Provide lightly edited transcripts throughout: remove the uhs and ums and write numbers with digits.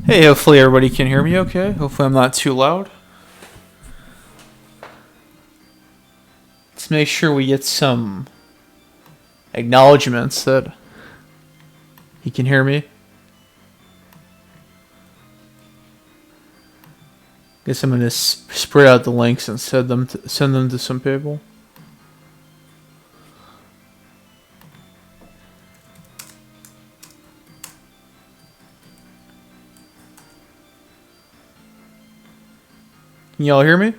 Hey, hopefully everybody can hear me okay. Hopefully I'm not too loud. Let's make sure we get some acknowledgements that he can hear me. Guess I'm gonna spread out the links and send them to some people. Can y'all hear me?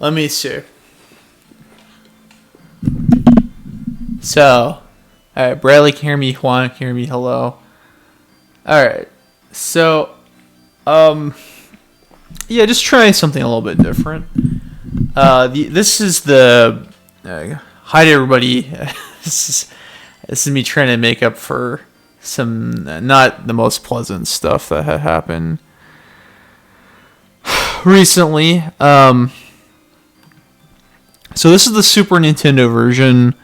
Let me see. So, alright, Bradley can hear me, Juan can hear me, hello. Alright, so, yeah, just trying something a little bit different. This is the, hi to everybody, this is me trying to make up for some, not the most pleasant stuff that had happened recently. So this is the Super Nintendo version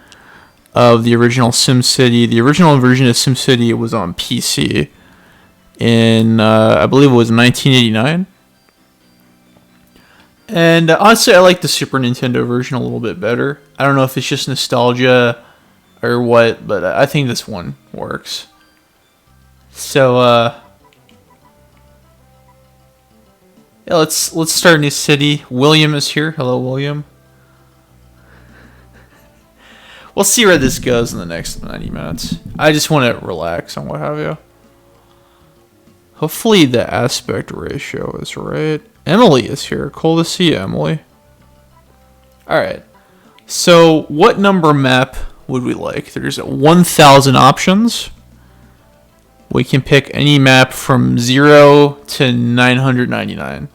of the original SimCity. The original version of SimCity was on PC in, I believe it was 1989. And honestly, I like the Super Nintendo version a little bit better. I don't know if it's just nostalgia or what, but I think this one works. So, yeah, let's start a new city. William is here. Hello, William. We'll see where this goes in the next 90 minutes. I just want to relax and what have you. Hopefully the aspect ratio is right. Emily is here. Cool to see you, Emily. Alright. So, what number map would we like? There's 1,000 options. We can pick any map from 0 to 999.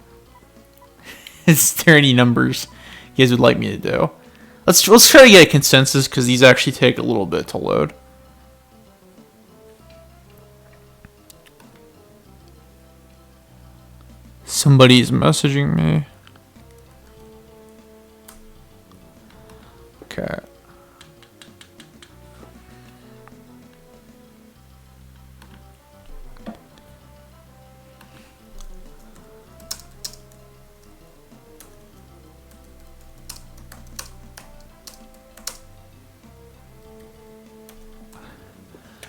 Is there any numbers you guys would like me to do? Let's try to get a consensus because these actually take a little bit to load. Somebody's messaging me. Okay.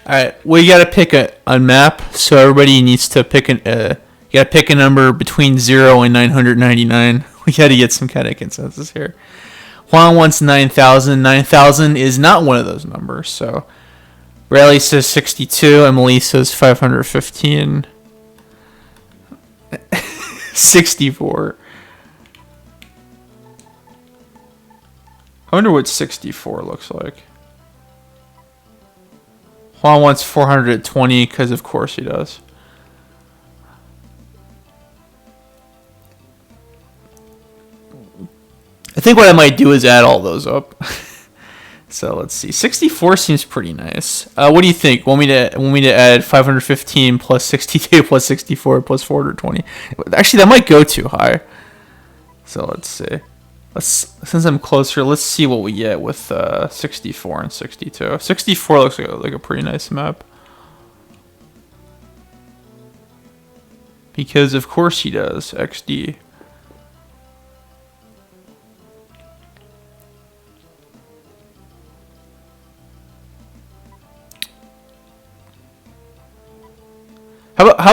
Alright, we gotta pick a map, so everybody needs to pick you gotta pick a number between 0 and 999. We gotta get some kind of consensus here. Juan wants 9,000. 9,000 is not one of those numbers, so Bradley says 62, Emily says 515. 64. I wonder what 64 looks like. Juan wants 420 because of course he does. I think what I might do is add all those up. So let's see. 64 seems pretty nice. What do you think? Want me to add 515 plus 62 plus 64 plus 420? Actually, that might go too high. So let's see. Since I'm closer, let's see what we get with 64 and 62. 64 looks like a pretty nice map. Because of course he does, XD. How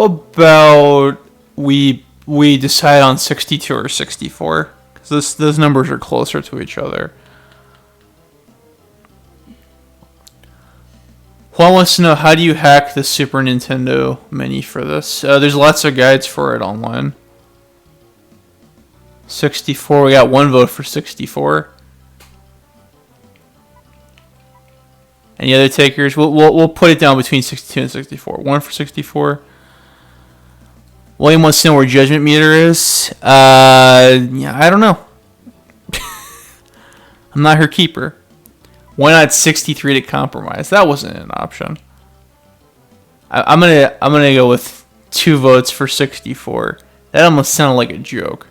about we decide on 62 or 64? Because those numbers are closer to each other. Juan wants to know, how do you hack the Super Nintendo Mini for this? There's lots of guides for it online. 64. We got 1 vote for 64. Any other takers? We'll put it down between 62 and 64. 1 for 64. William wants to know where Judgment Meter is. Yeah, I don't know. I'm not her keeper. Why not 63 to compromise? That wasn't an option. I'm gonna go with 2 votes for 64. That almost sounded like a joke.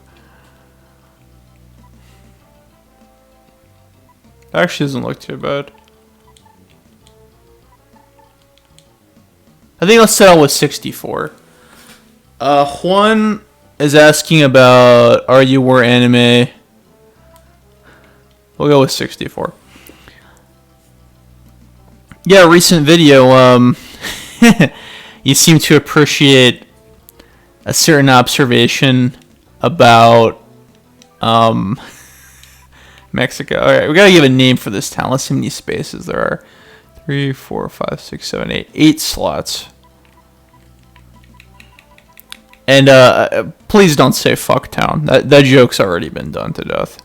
Actually, doesn't look too bad. I think I'll settle with 64. Juan is asking about Are You War Anime? We'll go with 64. Yeah, recent video. You seem to appreciate a certain observation about Mexico. Alright, we gotta give a name for this town. Let's see how many spaces there are. 3, 4, 5, 6, 7, 8. 8 slots. And please don't say fucktown. That joke's already been done to death.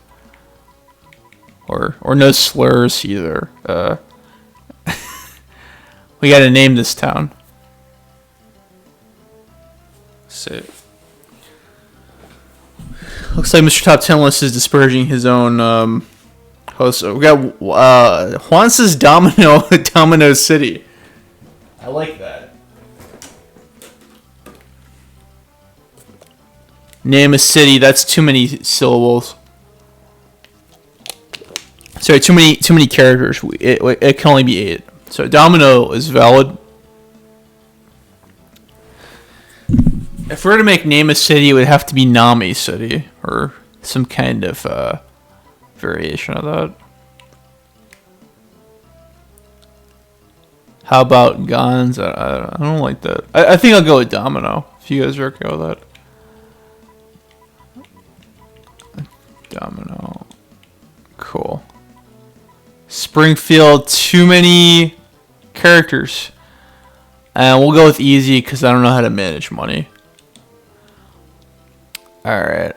Or no slurs either. We gotta name this town. See. Looks like Mr. Top 10 List is disparaging his own host. So we got Juan says Domino City. I like that. Name a city. That's too many syllables. Sorry, too many characters. It can only be 8. So Domino is valid. If we were to make name a city, it would have to be Nami City or some kind of variation of that. How about Gons? I don't like that. I think I'll go with Domino. If you guys are okay with that. Domino. Cool. Springfield, too many characters. And we'll go with easy because I don't know how to manage money. Alright.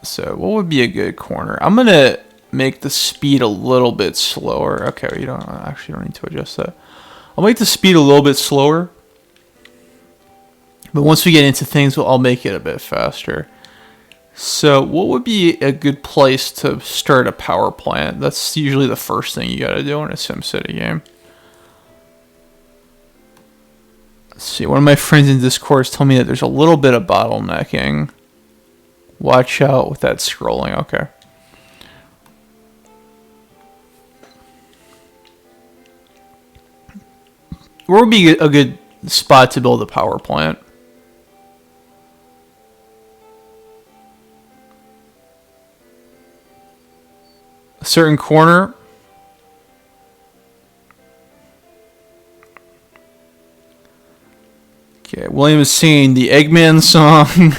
So what would be a good corner? I'm going to make the speed a little bit slower. Okay, you don't need to adjust that. I'll make the speed a little bit slower. But once we get into things, I'll make it a bit faster. So what would be a good place to start a power plant? That's usually the first thing you gotta do in a SimCity game. Let's see, one of my friends in Discord told me that there's a little bit of bottlenecking. Watch out with that scrolling, okay. Where would be a good spot to build a power plant? A certain corner. Okay, William is singing the Eggman song.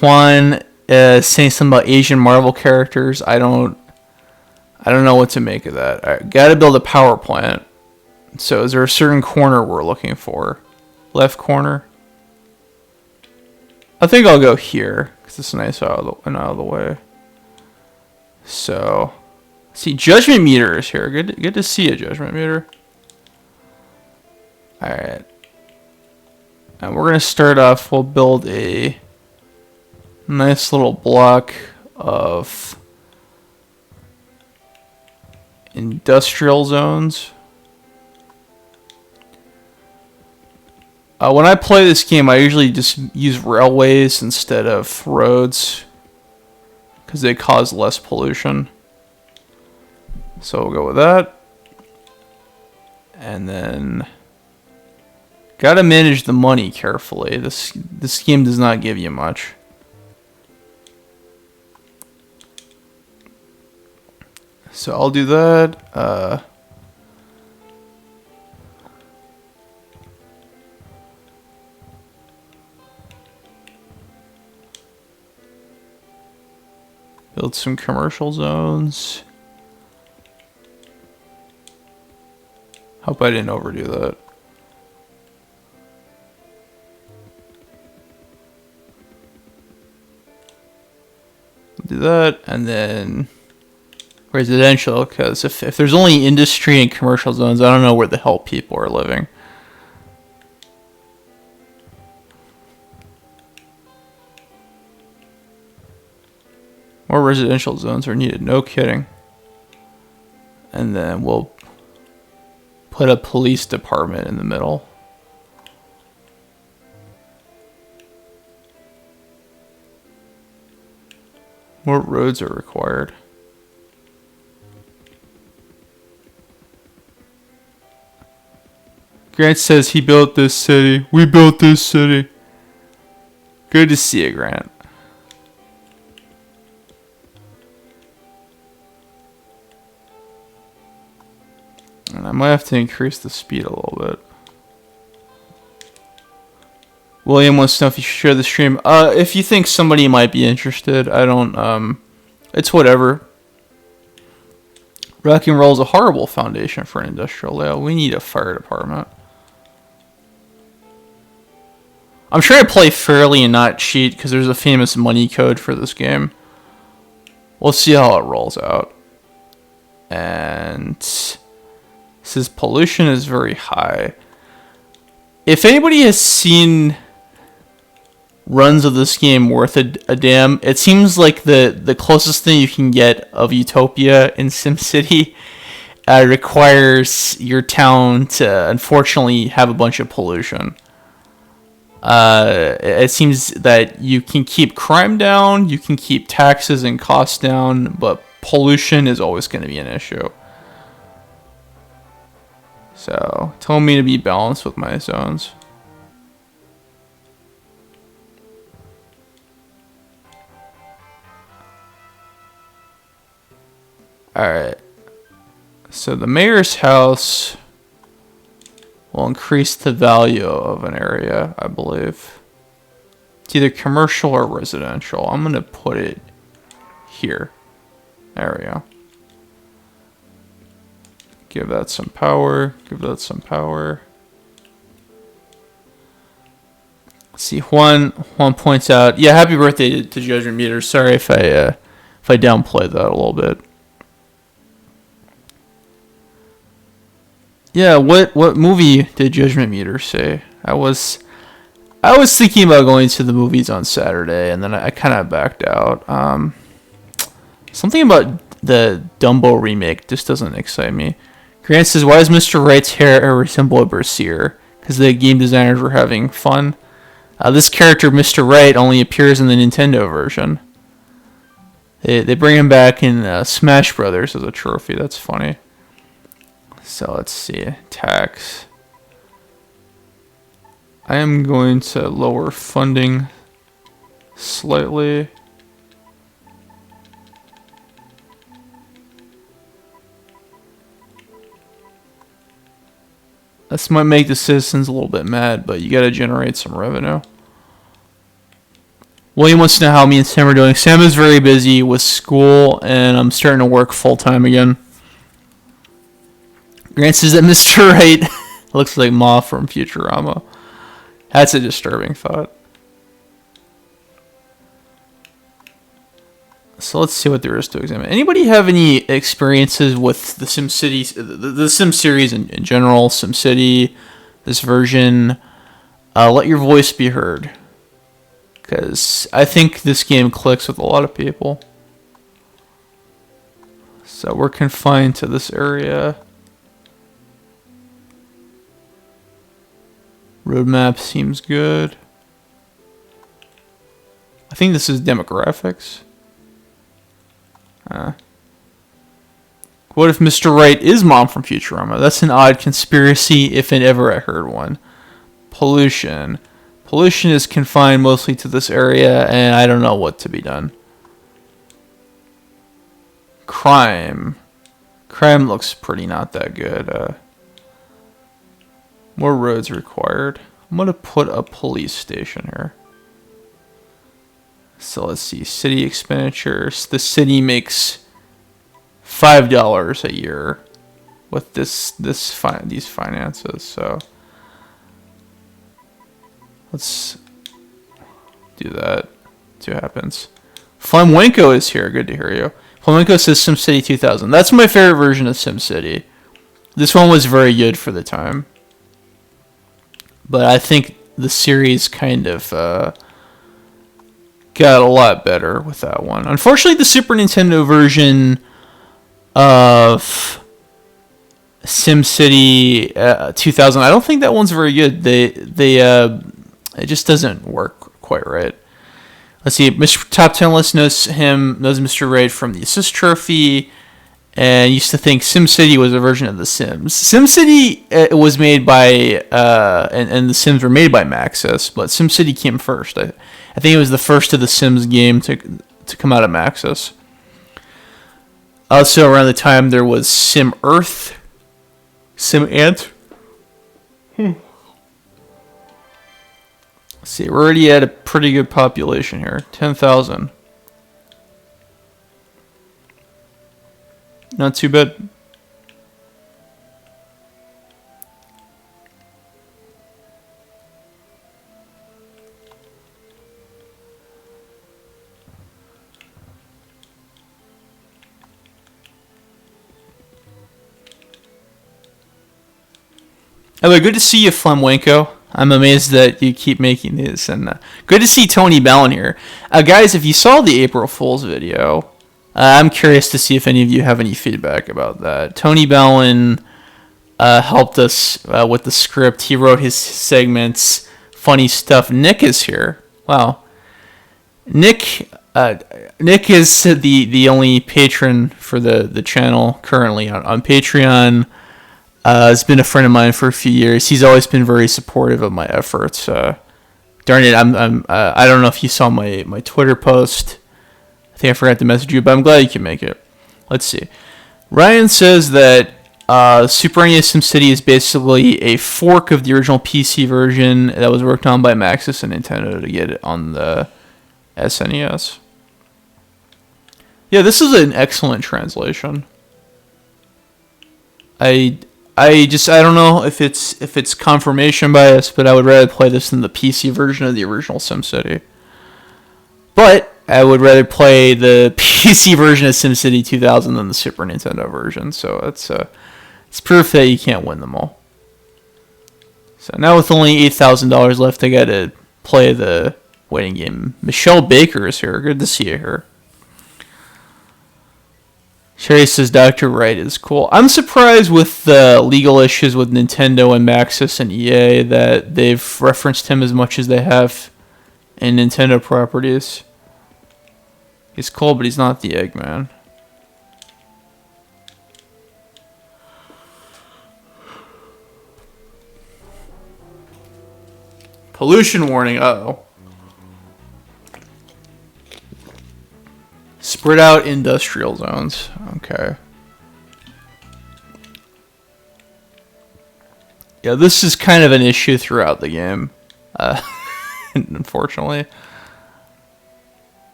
Juan is saying something about Asian Marvel characters. I don't know what to make of that. Alright, gotta build a power plant. So is there a certain corner we're looking for? Left corner? I think I'll go here because it's nice out of the way. So, see, Judgment Meter is here. Good to see you, Judgment Meter. Alright. And we're going to start off, we'll build a nice little block of industrial zones. When I play this game, I usually just use railways instead of roads because they cause less pollution. So we'll go with that. And then gotta manage the money carefully. This game does not give you much. So I'll do that. Build some commercial zones. Hope I didn't overdo that. Do that, and then residential, because if there's only industry and commercial zones, I don't know where the hell people are living. More residential zones are needed, no kidding. And then we'll put a police department in the middle. More roads are required. Grant says he built this city. We built this city. Good to see you, Grant. And I might have to increase the speed a little bit. William wants to know if you should share the stream. If you think somebody might be interested, I don't, it's whatever. Rock and roll is a horrible foundation for an industrial layout. We need a fire department. I'm trying to play fairly and not cheat because there's a famous money code for this game. We'll see how it rolls out. And it says pollution is very high. If anybody has seen runs of this game worth a damn, it seems like the closest thing you can get of Utopia in SimCity requires your town to unfortunately have a bunch of pollution. It seems that you can keep crime down, you can keep taxes and costs down, but pollution is always going to be an issue. So, tell me to be balanced with my zones. Alright. So the mayor's house will increase the value of an area, I believe. It's either commercial or residential. I'm going to put it here. There we go. Give that some power. Give that some power. See, Juan points out, yeah, happy birthday to Judgment Meter. Sorry if I downplayed that a little bit. Yeah, what movie did Judgment Meter say? I was thinking about going to the movies on Saturday, and then I kind of backed out. Something about the Dumbo remake just doesn't excite me. Grant says, why does Mr. Wright's hair resemble a Berserker? Because the game designers were having fun. This character, Mr. Wright, only appears in the Nintendo version. They bring him back in Smash Brothers as a trophy. That's funny. So let's see. Tax. I am going to lower funding slightly. This might make the citizens a little bit mad, but you gotta generate some revenue. William wants to know how me and Sam are doing. Sam is very busy with school, and I'm starting to work full-time again. Grant says that Mr. Wright looks like Ma from Futurama. That's a disturbing thought. So let's see what there is to examine. Anybody have any experiences with the SimCity, the Sim series in general, SimCity, this version? Let your voice be heard. Because I think this game clicks with a lot of people. So we're confined to this area. Roadmap seems good. I think this is demographics. What if Mr. Wright is Mom from Futurama? That's an odd conspiracy if ever I heard one. Pollution. Pollution is confined mostly to this area, and I don't know what to be done. Crime. Crime looks pretty not that good. More roads required. I'm going to put a police station here. So let's see. City expenditures. The city makes $5 a year with these finances. So let's do that. See what happens. Flamenco is here. Good to hear you. Flamenco says SimCity 2000. That's my favorite version of SimCity. This one was very good for the time. But I think the series kind of got a lot better with that one. Unfortunately, the Super Nintendo version of SimCity 2000, I don't think that one's very good. It just doesn't work quite right. Let's see. Mr. Top 10 list knows Mr. Raid from the Assist Trophy, and used to think SimCity was a version of The Sims. SimCity was made by, and The Sims were made by Maxis, but SimCity came first. I think it was the first of the Sims game to come out of Maxis. Also, around the time there was Sim Earth, Sim Ant. Let's see, we're already at a pretty good population here. 10,000. Not too bad. Anyway, good to see you, Flamenco. I'm amazed that you keep making these, and good to see Tony Ballin here. Guys, if you saw the April Fool's video, I'm curious to see if any of you have any feedback about that. Tony Ballin helped us with the script. He wrote his segments, funny stuff. Nick is here. Wow. Nick is the only patron for the channel currently on Patreon. Has been a friend of mine for a few years. He's always been very supportive of my efforts. Darn it, I don't know if you saw my Twitter post. I think I forgot to message you, but I'm glad you can make it. Let's see. Ryan says that Super NES SimCity is basically a fork of the original PC version that was worked on by Maxis and Nintendo to get it on the SNES. Yeah, this is an excellent translation. I don't know if it's confirmation bias, but I would rather play this than the PC version of the original SimCity. But I would rather play the PC version of SimCity 2000 than the Super Nintendo version. So it's proof that you can't win them all. So now with only $8,000 left, I got to play the waiting game. Michelle Baker is here. Good to see you here. Sherry says Dr. Wright is cool. I'm surprised with the legal issues with Nintendo and Maxis and EA that they've referenced him as much as they have in Nintendo properties. He's cool, but he's not the Eggman. Pollution warning, uh-oh. Spread out industrial zones. Okay. Yeah, this is kind of an issue throughout the game. Unfortunately.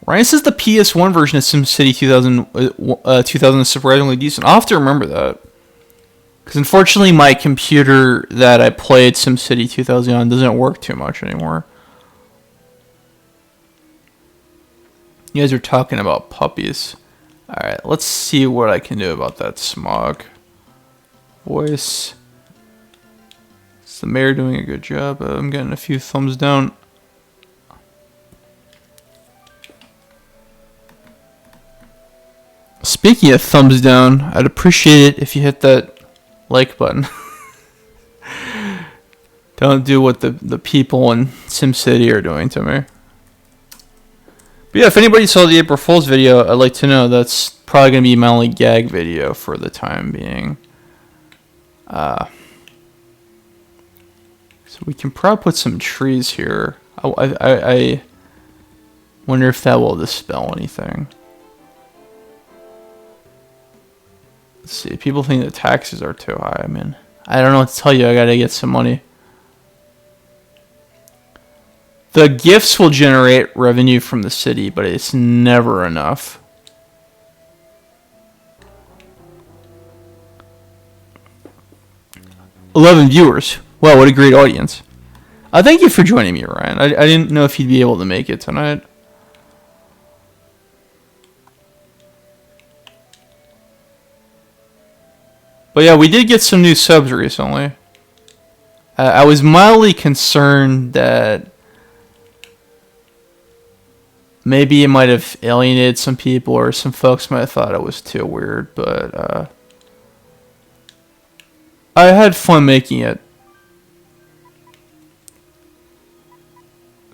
Ryan says the PS1 version of SimCity 2000 is surprisingly decent. I'll have to remember that. Because unfortunately my computer that I played SimCity 2000 on doesn't work too much anymore. You guys are talking about puppies. Alright, let's see what I can do about that smog. Voice. Is the mayor doing a good job? I'm getting a few thumbs down. Speaking of thumbs down, I'd appreciate it if you hit that like button. Don't do what the people in SimCity are doing to me. But yeah, if anybody saw the April Fool's video, I'd like to know. That's probably going to be my only gag video for the time being. So we can probably put some trees here. I wonder if that will dispel anything. Let's see. People think the taxes are too high. I mean, I don't know what to tell you. I got to get some money. The gifts will generate revenue from the city, but it's never enough. $11 viewers. Wow, what a great audience. Thank you for joining me, Ryan. I didn't know if you'd be able to make it tonight. But yeah, we did get some new subs recently. I was mildly concerned that maybe it might have alienated some people, or some folks might have thought it was too weird, but I had fun making it.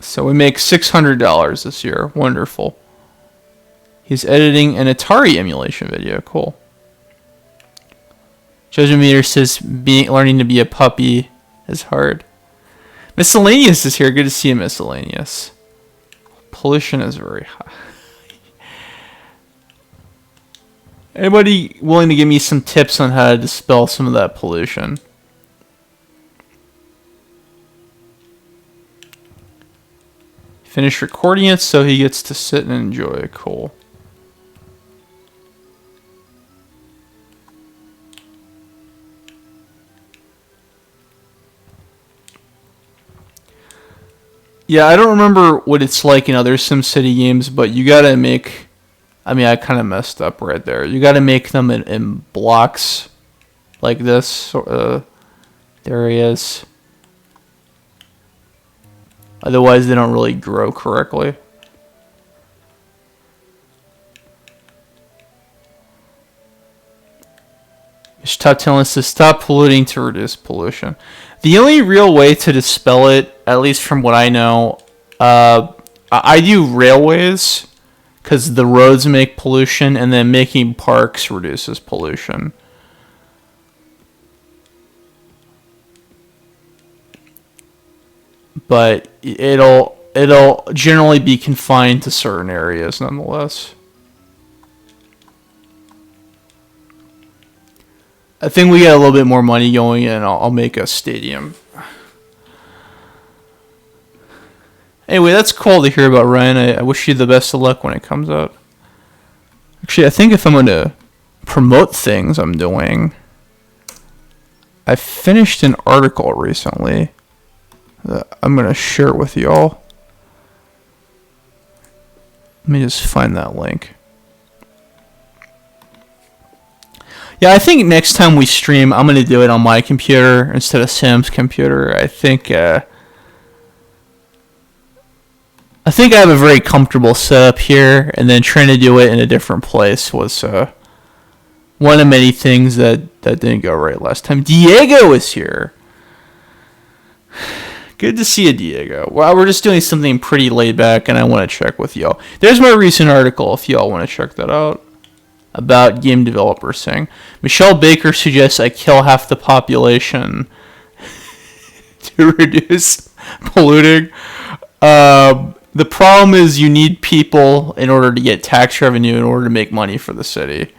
So we make $600 this year. Wonderful. He's editing an Atari emulation video. Cool. Judgment Meter says learning to be a puppy is hard. Miscellaneous is here. Good to see you, Miscellaneous. Pollution is very high. Anybody willing to give me some tips on how to dispel some of that pollution? Finish recording it so he gets to sit and enjoy it. Cool. Yeah, I don't remember what it's like in other SimCity games, but you gotta make... I mean, I kind of messed up right there. You gotta make them in blocks like this. There he is. Otherwise, they don't really grow correctly. Mr. Top Talent says, stop polluting to reduce pollution. The only real way to dispel it, at least from what I know, I do railways, because the roads make pollution, and then making parks reduces pollution. But it'll generally be confined to certain areas nonetheless. I think we got a little bit more money going in. I'll make a stadium. Anyway, that's cool to hear about, Ryan. I wish you the best of luck when it comes out. Actually, I think if I'm going to promote things I'm doing, I finished an article recently that I'm going to share with y'all. Let me just find that link. Yeah, I think next time we stream, I'm going to do it on my computer instead of Sam's computer. I think I have a very comfortable setup here, and then trying to do it in a different place was one of many things that didn't go right last time. Diego is here. Good to see you, Diego. Well, we're just doing something pretty laid back, and I want to check with y'all. There's my recent article if y'all want to check that out. About game developers saying, Michelle Baker suggests I kill half the population to reduce polluting. The problem is you need people in order to get tax revenue in order to make money for the city.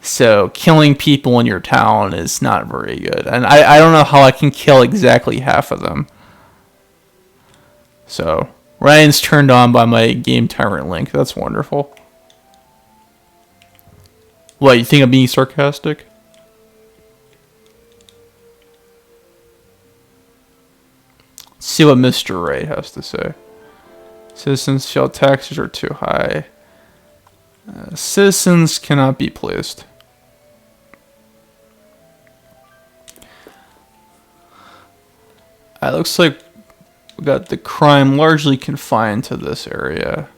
So killing people in your town is not very good. And I don't know how I can kill exactly half of them. So Ryan's turned on by my Game Tyrant link. That's wonderful. What, you think I'm being sarcastic? Let's see what Mr. Ray has to say. Citizens feel taxes are too high. Citizens cannot be pleased. It looks like we got the crime largely confined to this area.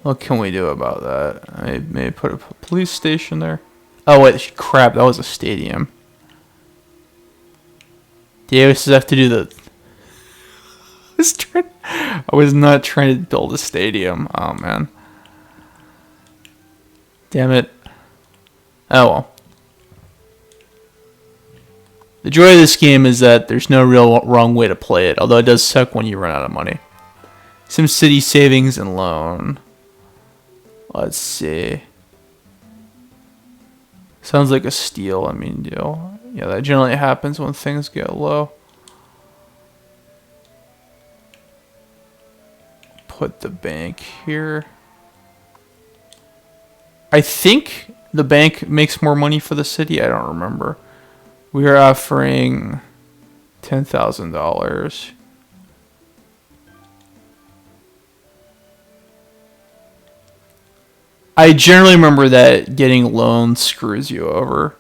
What can we do about that? I may put a police station there. Oh wait, crap! That was a stadium. Diego says I have to do the. I was not trying to build a stadium. Oh man. Damn it. Oh well. The joy of this game is that there's no real wrong way to play it, although it does suck when you run out of money. SimCity savings and loan. Let's see. Sounds like a steal, deal. Yeah, that generally happens when things get low. Put the bank here. I think the bank makes more money for the city. I don't remember. We are offering $10,000. I generally remember that getting loans screws you over,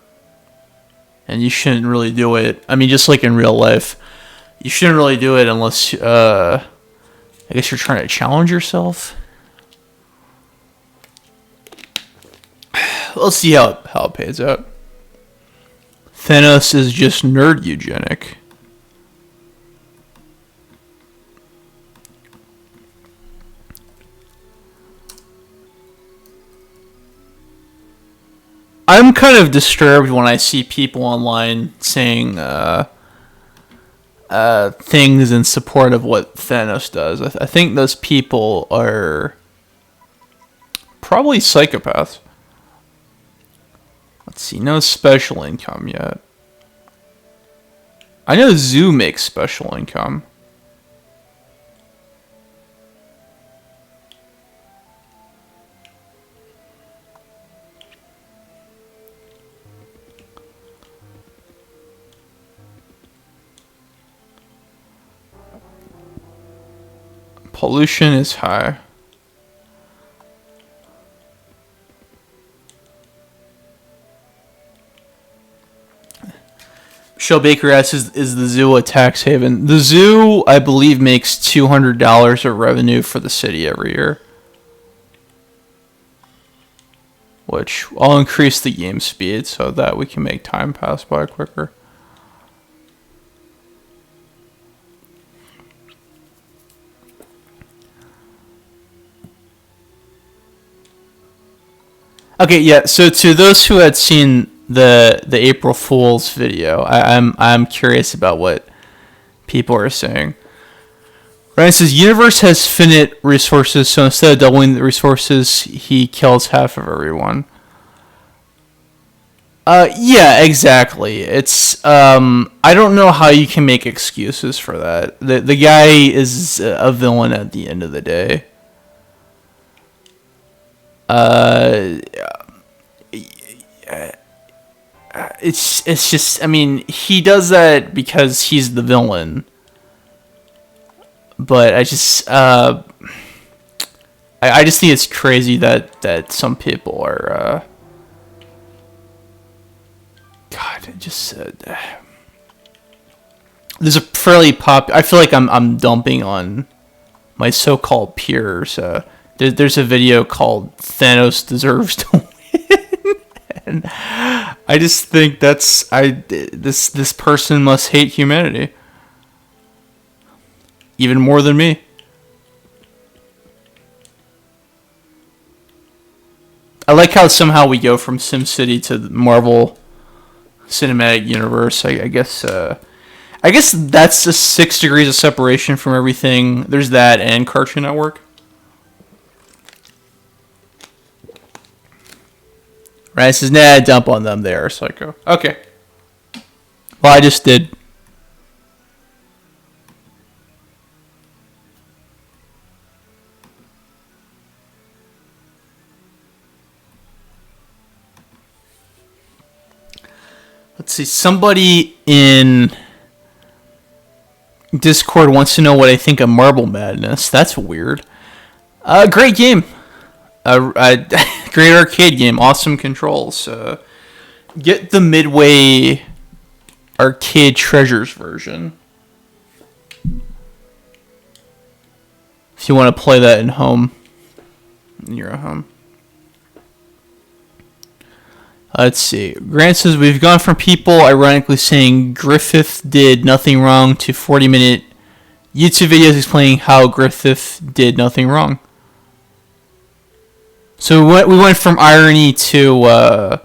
and you shouldn't really do it. I mean, just like in real life, you shouldn't really do it unless I guess you're trying to challenge yourself. Let's see how it pays out. Thanos is just nerd eugenic. I'm kind of disturbed when I see people online saying things in support of what Thanos does. I think those people are probably psychopaths. Let's see, no special income yet. I know Zoo makes special income. Pollution is high. Michelle Baker asks, is the zoo a tax haven? The zoo, I believe, makes $200 of revenue for the city every year. Which I'll increase the game speed so that we can make time pass by quicker. Okay, yeah. So to those who had seen the April Fool's video, I'm curious about what people are saying. Ryan says universe has finite resources, so instead of doubling the resources, he kills half of everyone. Yeah, exactly. It's I don't know how you can make excuses for that. The guy is a villain at the end of the day. It's just, I mean, he does that because he's the villain. But I just I just think it's crazy that some people are God, it just there's a fairly I feel like I'm dumping on my so-called peers. There's a video called Thanos Deserves to Win. And I just think this person must hate humanity even more than me. I like how somehow we go from SimCity to the Marvel Cinematic Universe. I guess that's just 6 degrees of separation from everything. There's that and Cartoon Network. Right, it says, nah, dump on them there, Psycho. Okay. Well, I just did. Let's see, somebody in Discord wants to know what I think of Marble Madness. That's weird. Great game. Great arcade game. Awesome controls. Get the Midway Arcade Treasures version if you want to play that in your home. Let's see. Grant says, we've gone from people ironically saying Griffith did nothing wrong to 40-minute YouTube videos explaining how Griffith did nothing wrong. So we went from irony to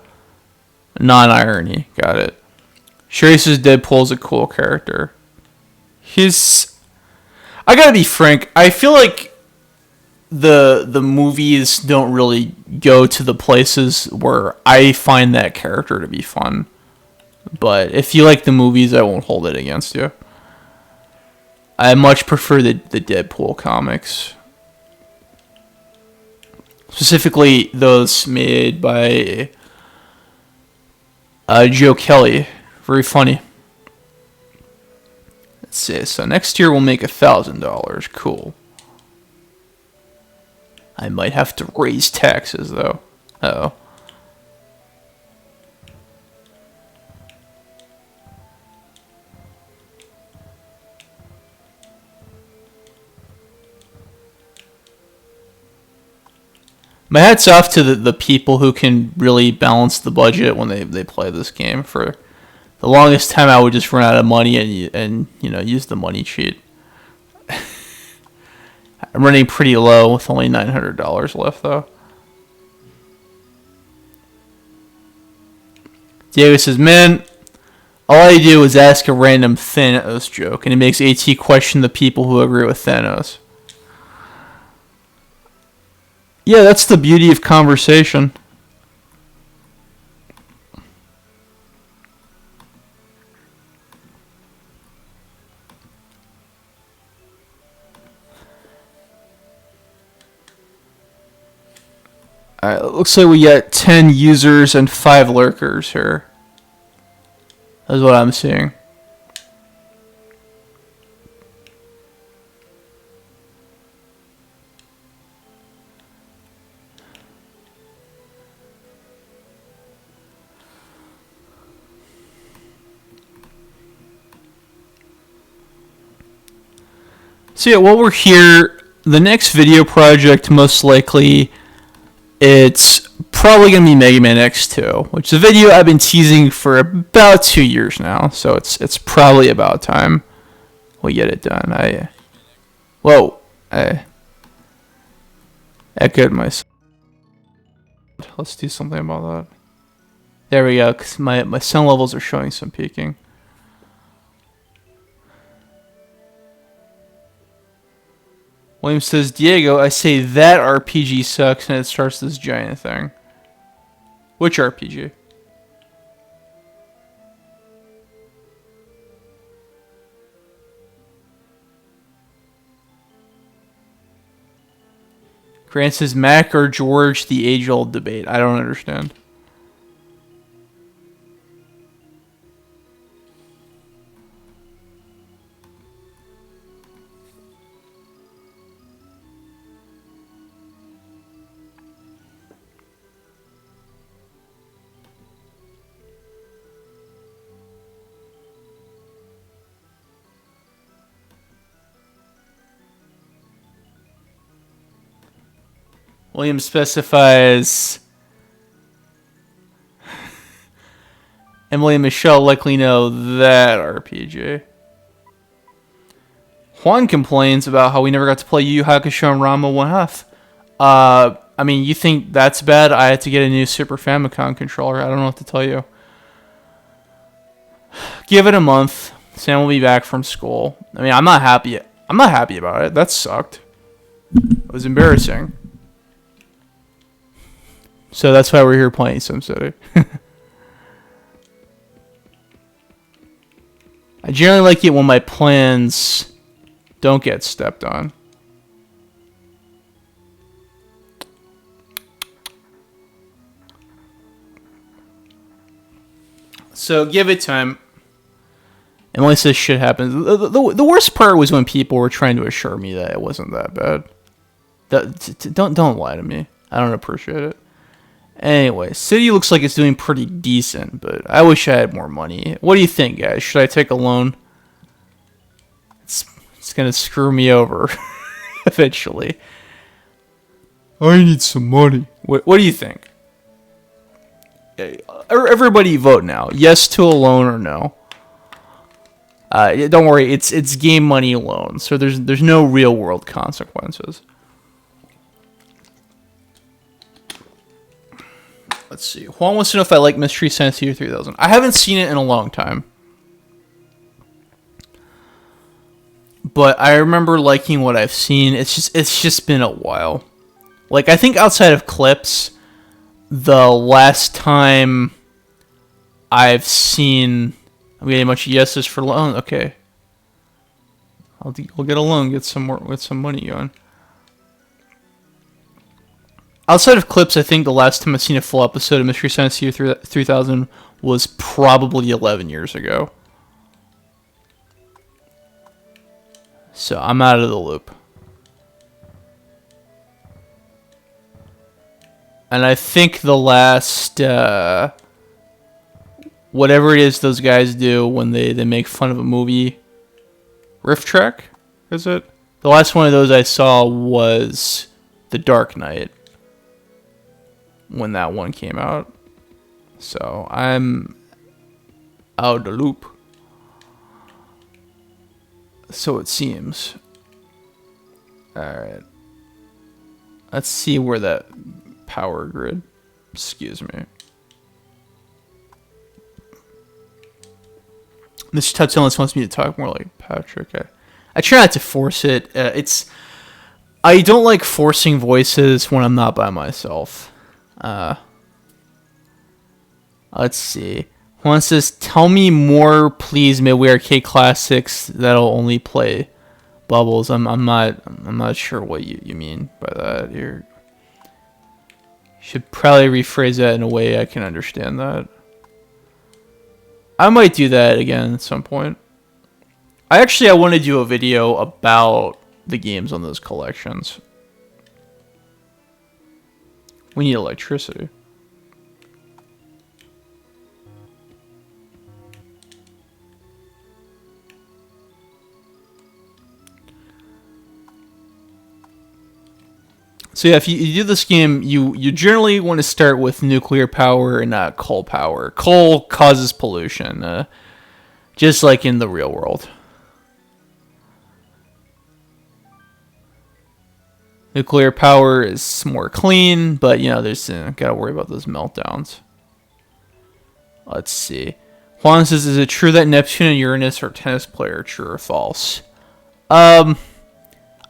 non-irony. Got it. Sherry says Deadpool's a cool character. I gotta be frank, I feel like the movies don't really go to the places where I find that character to be fun. But if you like the movies, I won't hold it against you. I much prefer the Deadpool comics. Specifically those made by Joe Kelly. Very funny. Let's see. So next year we'll make $1,000. Cool. I might have to raise taxes, though. Uh-oh. My hat's off to the people who can really balance the budget when they play this game. For the longest time, I would just run out of money and use the money cheat. I'm running pretty low with only $900 left, though. Diego says, man, all I do is ask a random Thanos joke, and it makes AT question the people who agree with Thanos. Yeah, that's the beauty of conversation. Alright, looks like we got 10 users and 5 lurkers here. That's what I'm seeing. So yeah, while we're here, the next video project, most likely, it's probably going to be Mega Man X2, which is a video I've been teasing for about 2 years now, so it's probably about time we get it done. I echoed myself. Let's do something about that. There we go, because my sound levels are showing some peaking. William says, Diego, I say that RPG sucks, and it starts this giant thing. Which RPG? Grant says, Mac or George, the age-old debate. I don't understand. William specifies Emily and Michelle likely know that RPG. Juan complains about how we never got to play Yu Yu Hakusho and Ranma 1/2. I mean, you think that's bad? I had to get a new Super Famicom controller. I don't know what to tell you. Give it a month. Sam will be back from school. I mean, I'm not happy. I'm not happy about it. That sucked. It was embarrassing. So that's why we're here playing SimCity. I generally like it when my plans don't get stepped on. So give it time. Emily says shit happens. The worst part was when people were trying to assure me that it wasn't that bad. Don't lie to me. I don't appreciate it. Anyway, City looks like it's doing pretty decent, but I wish I had more money. What do you think, guys? Should I take a loan? It's gonna screw me over eventually. I need some money. What do you think? Everybody vote now. Yes to a loan or no. Don't worry, it's game money loan, so there's no real world consequences. Let's see. Juan wants to know if I like Mystery Science Theater 3000. I haven't seen it in a long time, but I remember liking what I've seen. It's just been a while. Like, I think outside of clips, the last time I've seen, I'm getting much yeses for loan. Okay, I'll get a loan, get some money going. Outside of clips, I think the last time I've seen a full episode of Mystery Science Theater 3000 was probably 11 years ago. So I'm out of the loop. And I think the last whatever it is those guys do when they make fun of a movie, riff track, is it? The last one of those I saw was The Dark Knight, when that one came out. So I'm out of the loop. So it seems. Alright. Let's see where that power grid. Excuse me. Mr. Tutsillis wants me to talk more like Patrick. I try not to force it. I don't like forcing voices when I'm not by myself. Let's see. One says, "Tell me more, please. Midway Arcade Classics that'll only play Bubbles." I'm not sure what you mean by that. You should probably rephrase that in a way I can understand that. I might do that again at some point. I want to do a video about the games on those collections. We need electricity. So yeah, if you do this game, you generally want to start with nuclear power and not coal power. Coal causes pollution, just like in the real world. Nuclear power is more clean, but there's gotta worry about those meltdowns. Let's see. Juan says, "Is it true that Neptune and Uranus are tennis player? True or false?"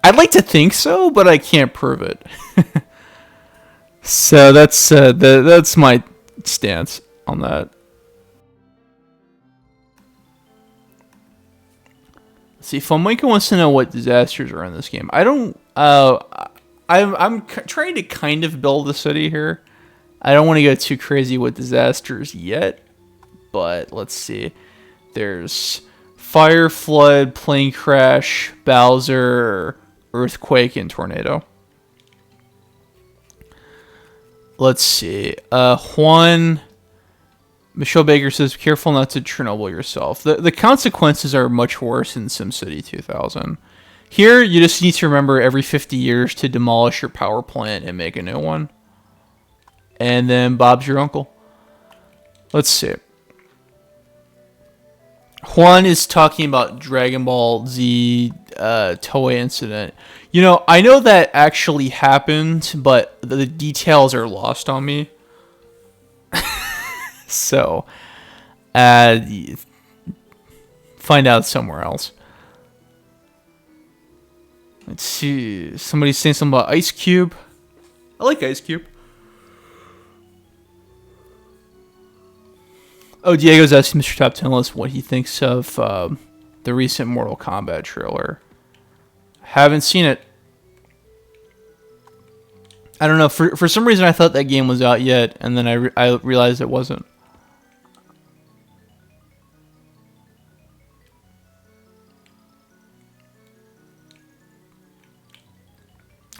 I'd like to think so, but I can't prove it. So that's my stance on that. Let's see, Filmmaker wants to know what disasters are in this game. I don't. I'm trying to kind of build a city here. I don't want to go too crazy with disasters yet, but let's see. There's fire, flood, plane crash, Bowser, earthquake, and tornado. Let's see. Juan Michelle Baker says, "Careful not to Chernobyl yourself." The consequences are much worse in SimCity 2000. Here, you just need to remember every 50 years to demolish your power plant and make a new one. And then Bob's your uncle. Let's see. Juan is talking about Dragon Ball Z Toei incident. I know that actually happened, but the details are lost on me. So, find out somewhere else. Let's see. Somebody's saying something about Ice Cube. I like Ice Cube. Oh, Diego's asking Mr. Top 10 List what he thinks of the recent Mortal Kombat trailer. Haven't seen it. I don't know. For some reason, I thought that game was out yet, and then I realized it wasn't.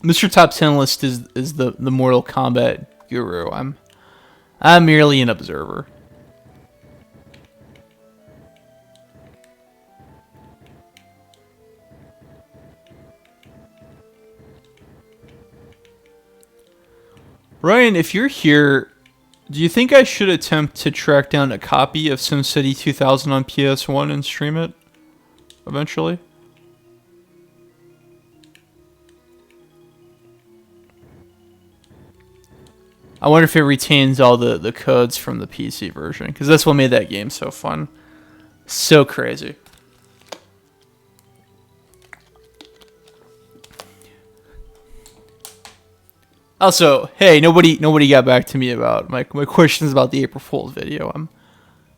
Mr. Top 10 List is the Mortal Kombat guru. I'm merely an observer. Ryan, if you're here, do you think I should attempt to track down a copy of SimCity 2000 on PS1 and stream it eventually? I wonder if it retains all the codes from the PC version, because that's what made that game so fun. So crazy. Also, hey, nobody got back to me about my questions about the April Fool's video. I'm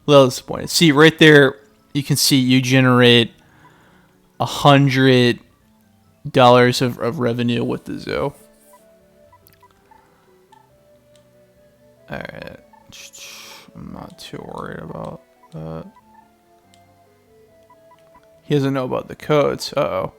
a little disappointed. See, right there, you can see you generate $100 of revenue with the zoo. Alright. I'm not too worried about that. He doesn't know about the codes. Uh-oh.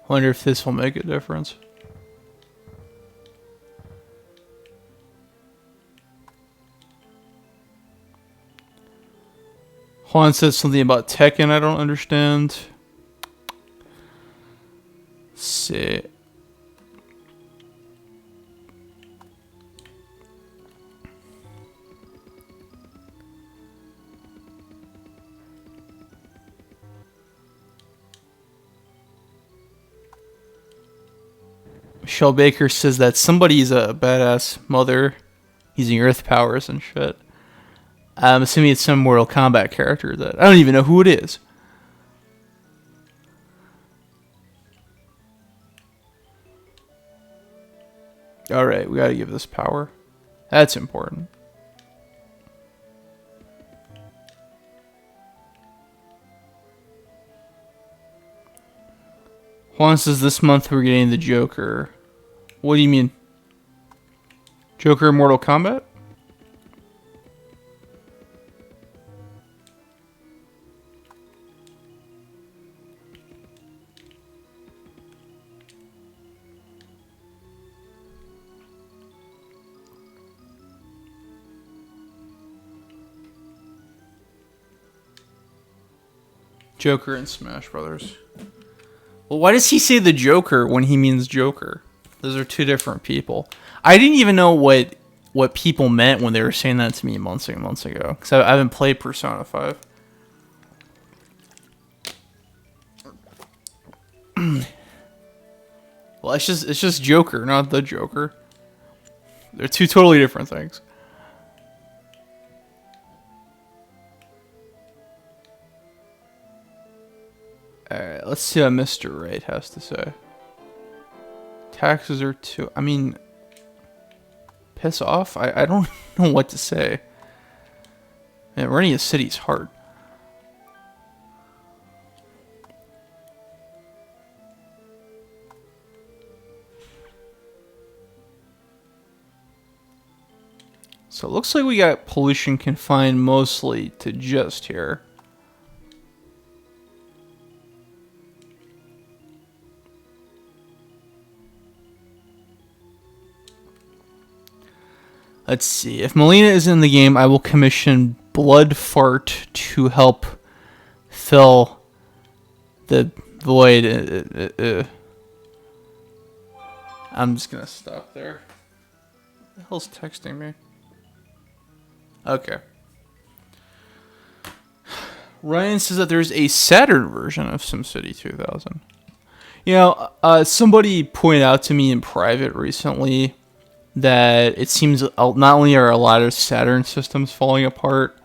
Wonder if this will make a difference. Juan said something about Tekken I don't understand. Let's see. Michelle Baker says that somebody's a badass mother using earth powers and shit. I'm assuming it's some Mortal Kombat character that I don't even know who it is. Alright, we gotta give this power. That's important. Juan says this month we're getting the Joker. What do you mean? Joker in Mortal Kombat? Joker in Smash Brothers. Well, why does he say the Joker when he means Joker? Those are two different people. I didn't even know what people meant when they were saying that to me months and months ago. Because I haven't played Persona 5. Well, it's just Joker, not the Joker. They're two totally different things. Alright, let's see what Mr. Right has to say. Taxes are too... I mean... Piss off? I don't know what to say. Man, running a city's hard. So it looks like we got pollution confined mostly to just here. Let's see. If Melina is in the game, I will commission Blood Fart to help fill the void. I'm just gonna stop there. What the hell's texting me? Okay. Ryan says that there's a Saturn version of SimCity 2000. You know, somebody pointed out to me in private recently that it seems not only are a lot of Saturn systems falling apart,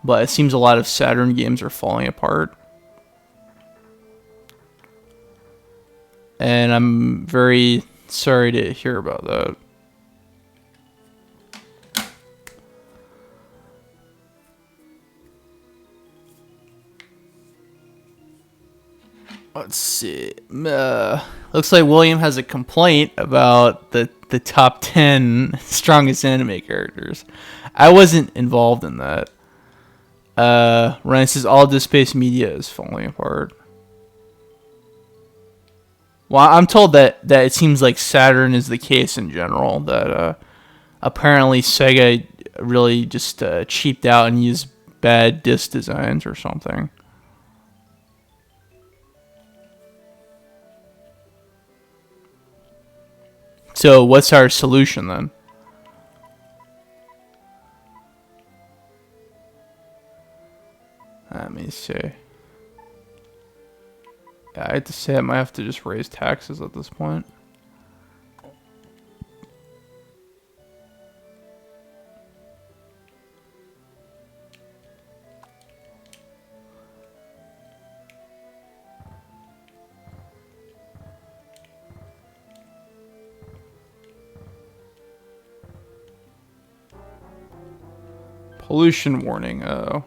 but it seems a lot of Saturn games are falling apart. And I'm very sorry to hear about that. Let's see. Looks like William has a complaint about the top 10 strongest anime characters. I wasn't involved in that. Ryan says all disk-based media is falling apart. Well, I'm told that it seems like Saturn is the case in general. That apparently Sega really just cheaped out and used bad disc designs or something. So what's our solution then? Let me see. Yeah, I have to say I might have to just raise taxes at this point. Pollution warning, oh.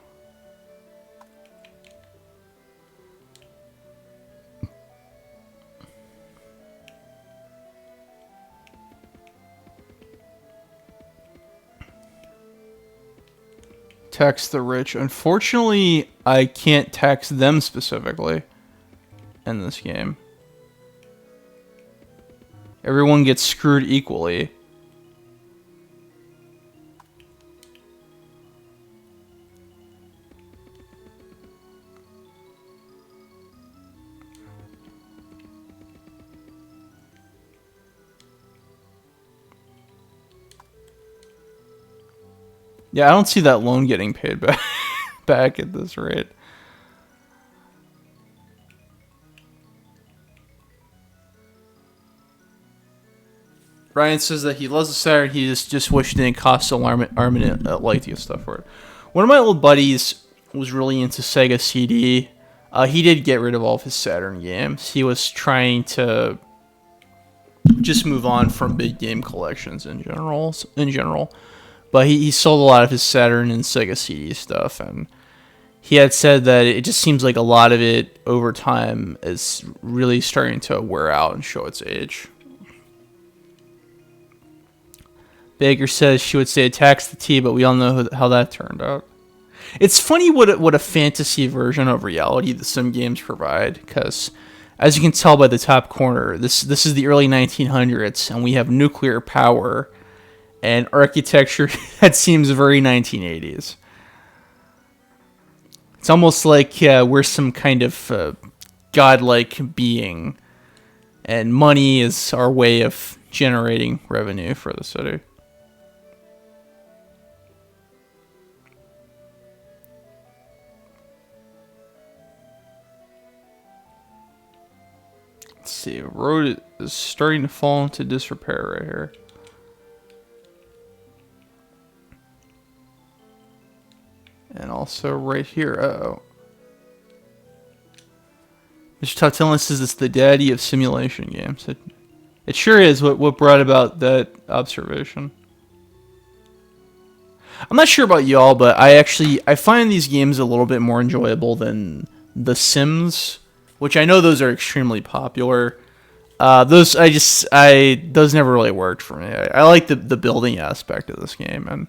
Tax the rich. Unfortunately, I can't tax them specifically in this game. Everyone gets screwed equally. Yeah, I don't see that loan getting paid back back at this rate. Ryan says that he loves the Saturn. He just wished it didn't cost so armament like to get stuff for it. One of my old buddies was really into Sega CD. He did get rid of all of his Saturn games. He was trying to just move on from big game collections in general. But he sold a lot of his Saturn and Sega CD stuff, and he had said that it just seems like a lot of it over time is really starting to wear out and show its age. Baker says she would say attacks the T, but we all know how that turned out. It's funny what a fantasy version of reality the sim games provide, because as you can tell by the top corner, this is the early 1900s, and we have nuclear power and architecture that seems very 1980s. It's almost like we're some kind of godlike being, and money is our way of generating revenue for the city. Let's see, the road is starting to fall into disrepair right here. And also right here. Uh-oh. Mr. Toptillan says it's the daddy of simulation games. It sure is. What brought about that observation? I'm not sure about y'all, but I find these games a little bit more enjoyable than The Sims, which I know those are extremely popular. Those never really worked for me. I like the building aspect of this game, and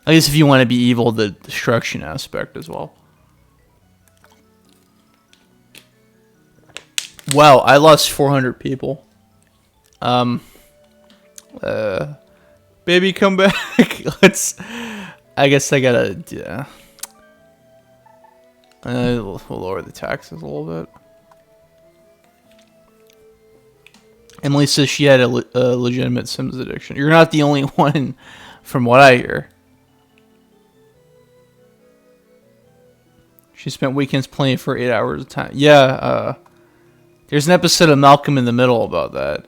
I guess if you want to be evil, the destruction aspect as well. Wow, I lost 400 people. Baby, come back. I guess I gotta, yeah. We'll lower the taxes a little bit. Emily says she had a legitimate Sims addiction. You're not the only one, from what I hear. She spent weekends playing for 8 hours a time. Yeah, there's an episode of Malcolm in the Middle about that.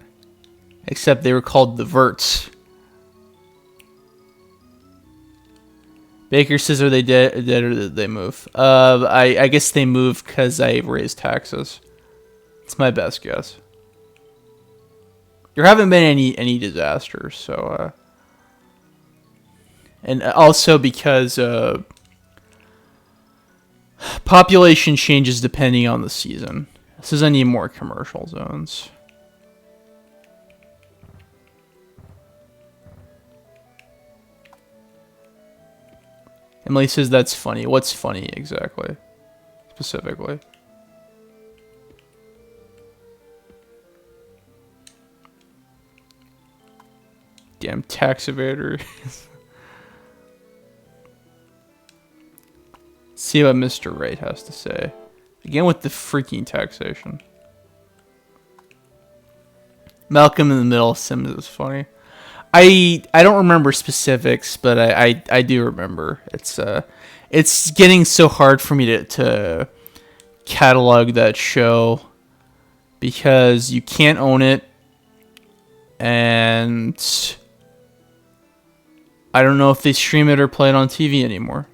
Except they were called the Verts. Baker says, are they dead or did they move? I guess they moved because I raised taxes. It's my best guess. There haven't been any disasters, so... and also because... population changes depending on the season. It says I need more commercial zones. Emily says that's funny. What's funny exactly? Specifically. Damn tax evader. See what Mr. Wright has to say. Again with the freaking taxation. Malcolm in the Middle Sims is funny. I don't remember specifics, but I do remember. It's getting so hard for me to catalog that show because you can't own it, and I don't know if they stream it or play it on TV anymore.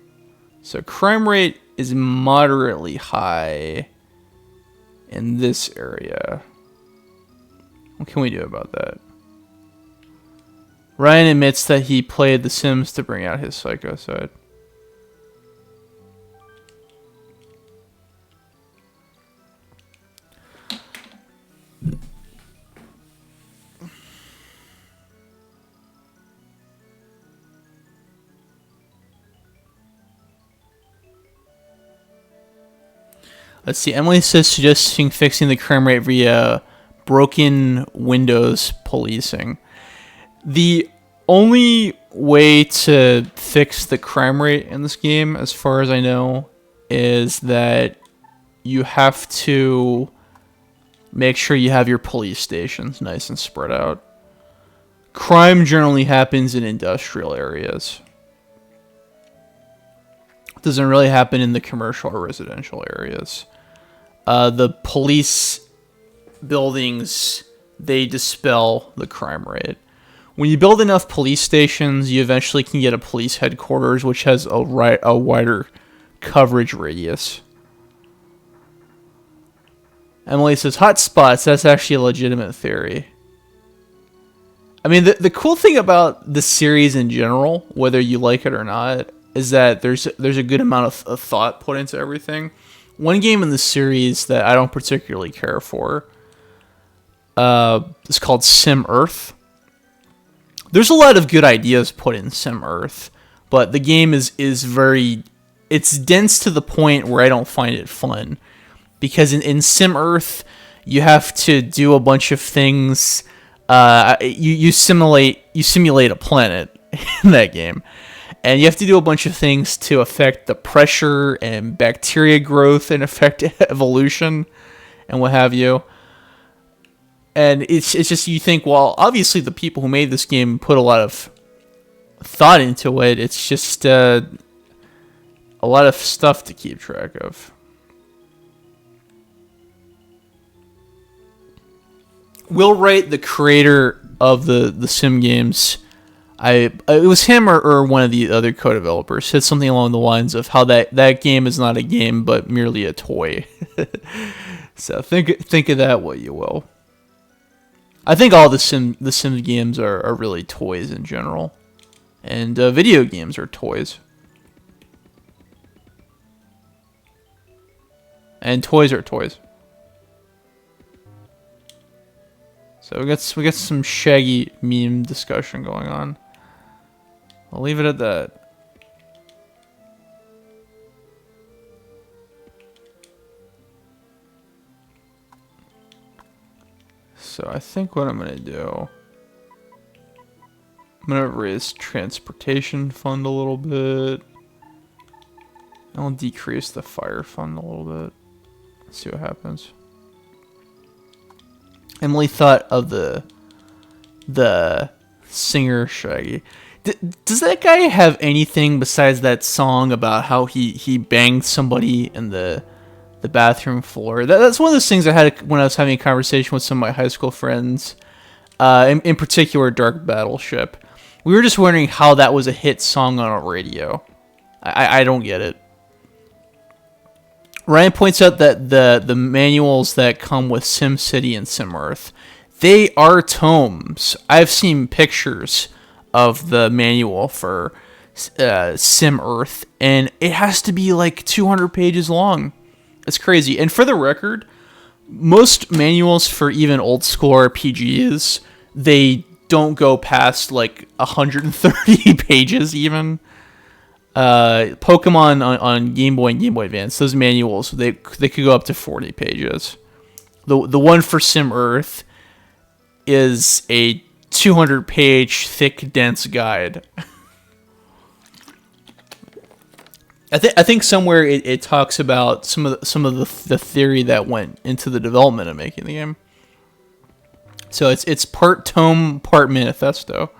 So crime rate is moderately high in this area. What can we do about that? Ryan admits that he played The Sims to bring out his psycho side. Let's see. Emily says suggesting fixing the crime rate via broken windows policing. The only way to fix the crime rate in this game, as far as I know, is that you have to make sure you have your police stations nice and spread out. Crime generally happens in industrial areas. It doesn't really happen in the commercial or residential areas. The police buildings, they dispel the crime rate. When you build enough police stations, you eventually can get a police headquarters, which has a wider coverage radius. Emily says, hotspots, that's actually a legitimate theory. I mean, the cool thing about the series in general, whether you like it or not, is that there's a good amount of thought put into everything. One game in the series that I don't particularly care for is called Sim Earth. There's a lot of good ideas put in Sim Earth, but the game is very... It's dense to the point where I don't find it fun. Because in Sim Earth, you have to do a bunch of things. You simulate a planet in that game. And you have to do a bunch of things to affect the pressure and bacteria growth and affect evolution and what have you. And it's just, you think, well, obviously the people who made this game put a lot of thought into it. It's just a lot of stuff to keep track of. Will Wright, the creator of the Sim games, it was him or one of the other co-developers, said something along the lines of how that game is not a game but merely a toy. So think of that what you will. I think all the Sim games are really toys in general, and video games are toys, and toys are toys. So we got some Shaggy meme discussion going on. I'll leave it at that. So I think what I'm gonna do, I'm gonna raise transportation fund a little bit. I'll decrease the fire fund a little bit. Let's see what happens. Emily thought of the singer Shaggy. Does that guy have anything besides that song about how he banged somebody in the bathroom floor? That's one of those things I had when I was having a conversation with some of my high school friends. In particular, Dark Battleship. We were just wondering how that was a hit song on a radio. I don't get it. Ryan points out that the manuals that come with SimCity and SimEarth, they are tomes. I've seen pictures of the manual for SimEarth, and it has to be like 200 pages long. It's crazy. And for the record, most manuals for even old school RPGs, they don't go past like 130 pages even. Pokemon on Game Boy and Game Boy Advance, those manuals, they could go up to 40 pages. The one for SimEarth is a 200-page thick, dense guide. I think somewhere it talks about some of the theory that went into the development of making the game. So it's part tome, part manifesto.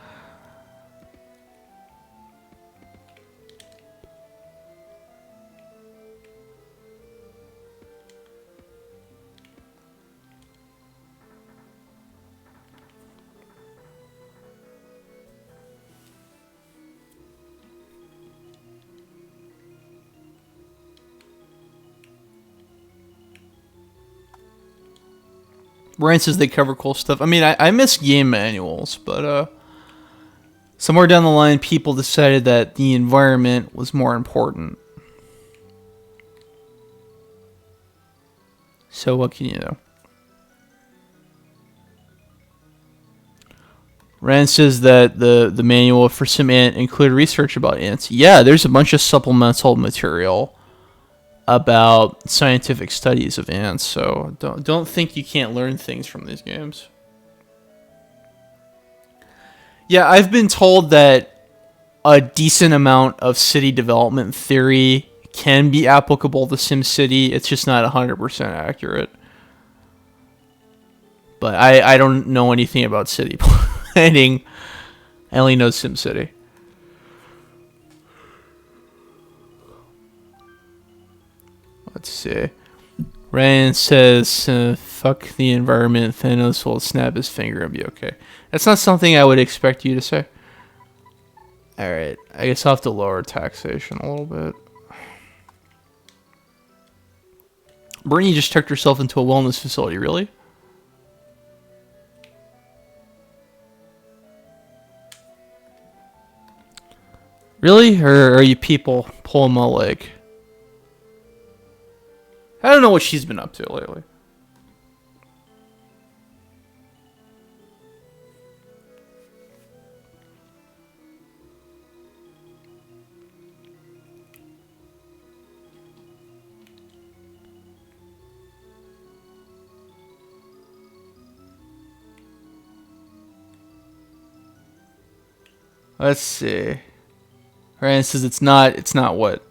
Ryan says they cover cool stuff. I mean, I miss game manuals, but somewhere down the line, people decided that the environment was more important. So what can you do? Ryan says that the manual for Sim Ant included research about ants. Yeah, there's a bunch of supplemental material about scientific studies of ants, so don't think you can't learn things from these games. Yeah, I've been told that a decent amount of city development theory can be applicable to SimCity. It's just not 100% accurate. But I don't know anything about city planning. I only know SimCity. Let's see. Ryan says, fuck the environment. Thanos will snap his finger and be okay. That's not something I would expect you to say. Alright, I guess I'll have to lower taxation a little bit. Brittany just checked herself into a wellness facility, really? Really? Or are you people pulling my leg? I don't know what she's been up to lately. Let's see. Ryan says it's not what?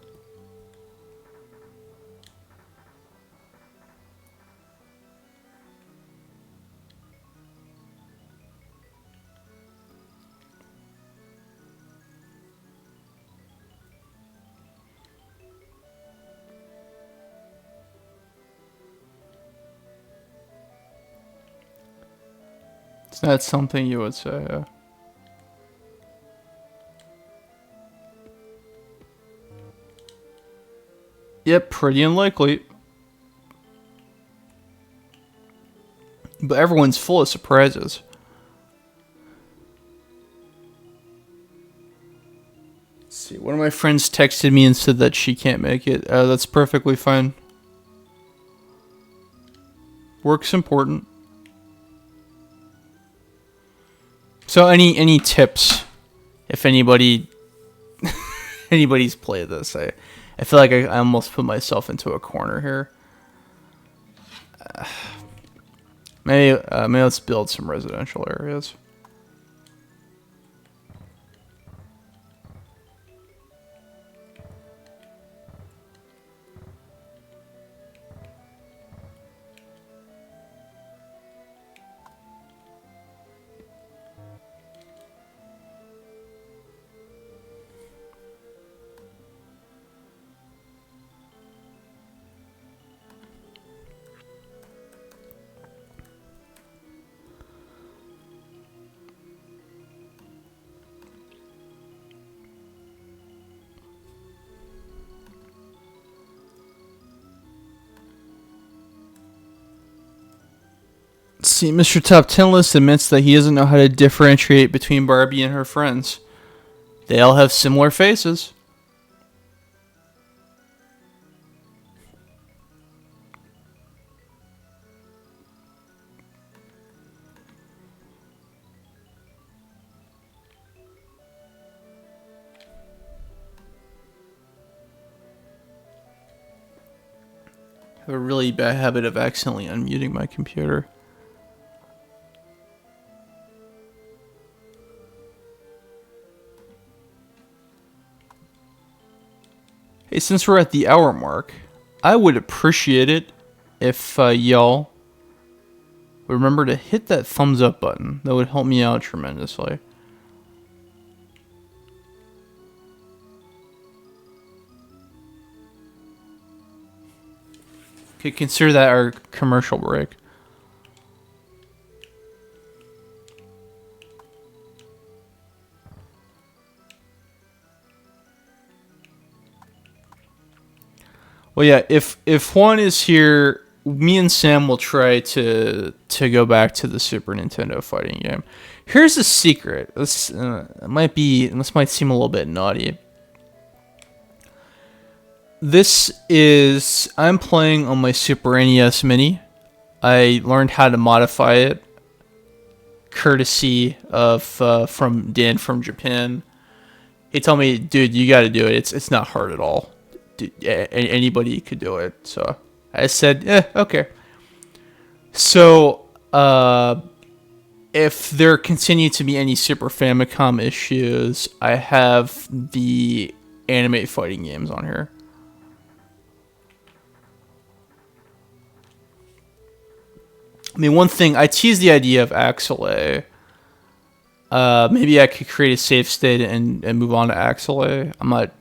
It's not something you would say. Yep, pretty unlikely. But everyone's full of surprises. Let's see, one of my friends texted me and said that she can't make it. That's perfectly fine. Work's important. So any tips if anybody's played this? I feel like I almost put myself into a corner here. Maybe let's build some residential areas. See, Mr. Top 10 List admits that he doesn't know how to differentiate between Barbie and her friends. They all have similar faces. I have a really bad habit of accidentally unmuting my computer. Hey, since we're at the hour mark, I would appreciate it if y'all remember to hit that thumbs up button. That would help me out tremendously. Okay, consider that our commercial break. Well, yeah, if Juan is here, me and Sam will try to go back to the Super Nintendo fighting game. Here's a secret. This might seem a little bit naughty. I'm playing on my Super NES Mini. I learned how to modify it, courtesy of from Dan from Japan. He told me, dude, you got to do it. It's not hard at all. anybody could do it. So I said, okay. So if there continue to be any Super Famicom issues, I have the anime fighting games on here. I mean, one thing, I teased the idea of Axelay. Maybe I could create a save state and move on to Axelay. I'm not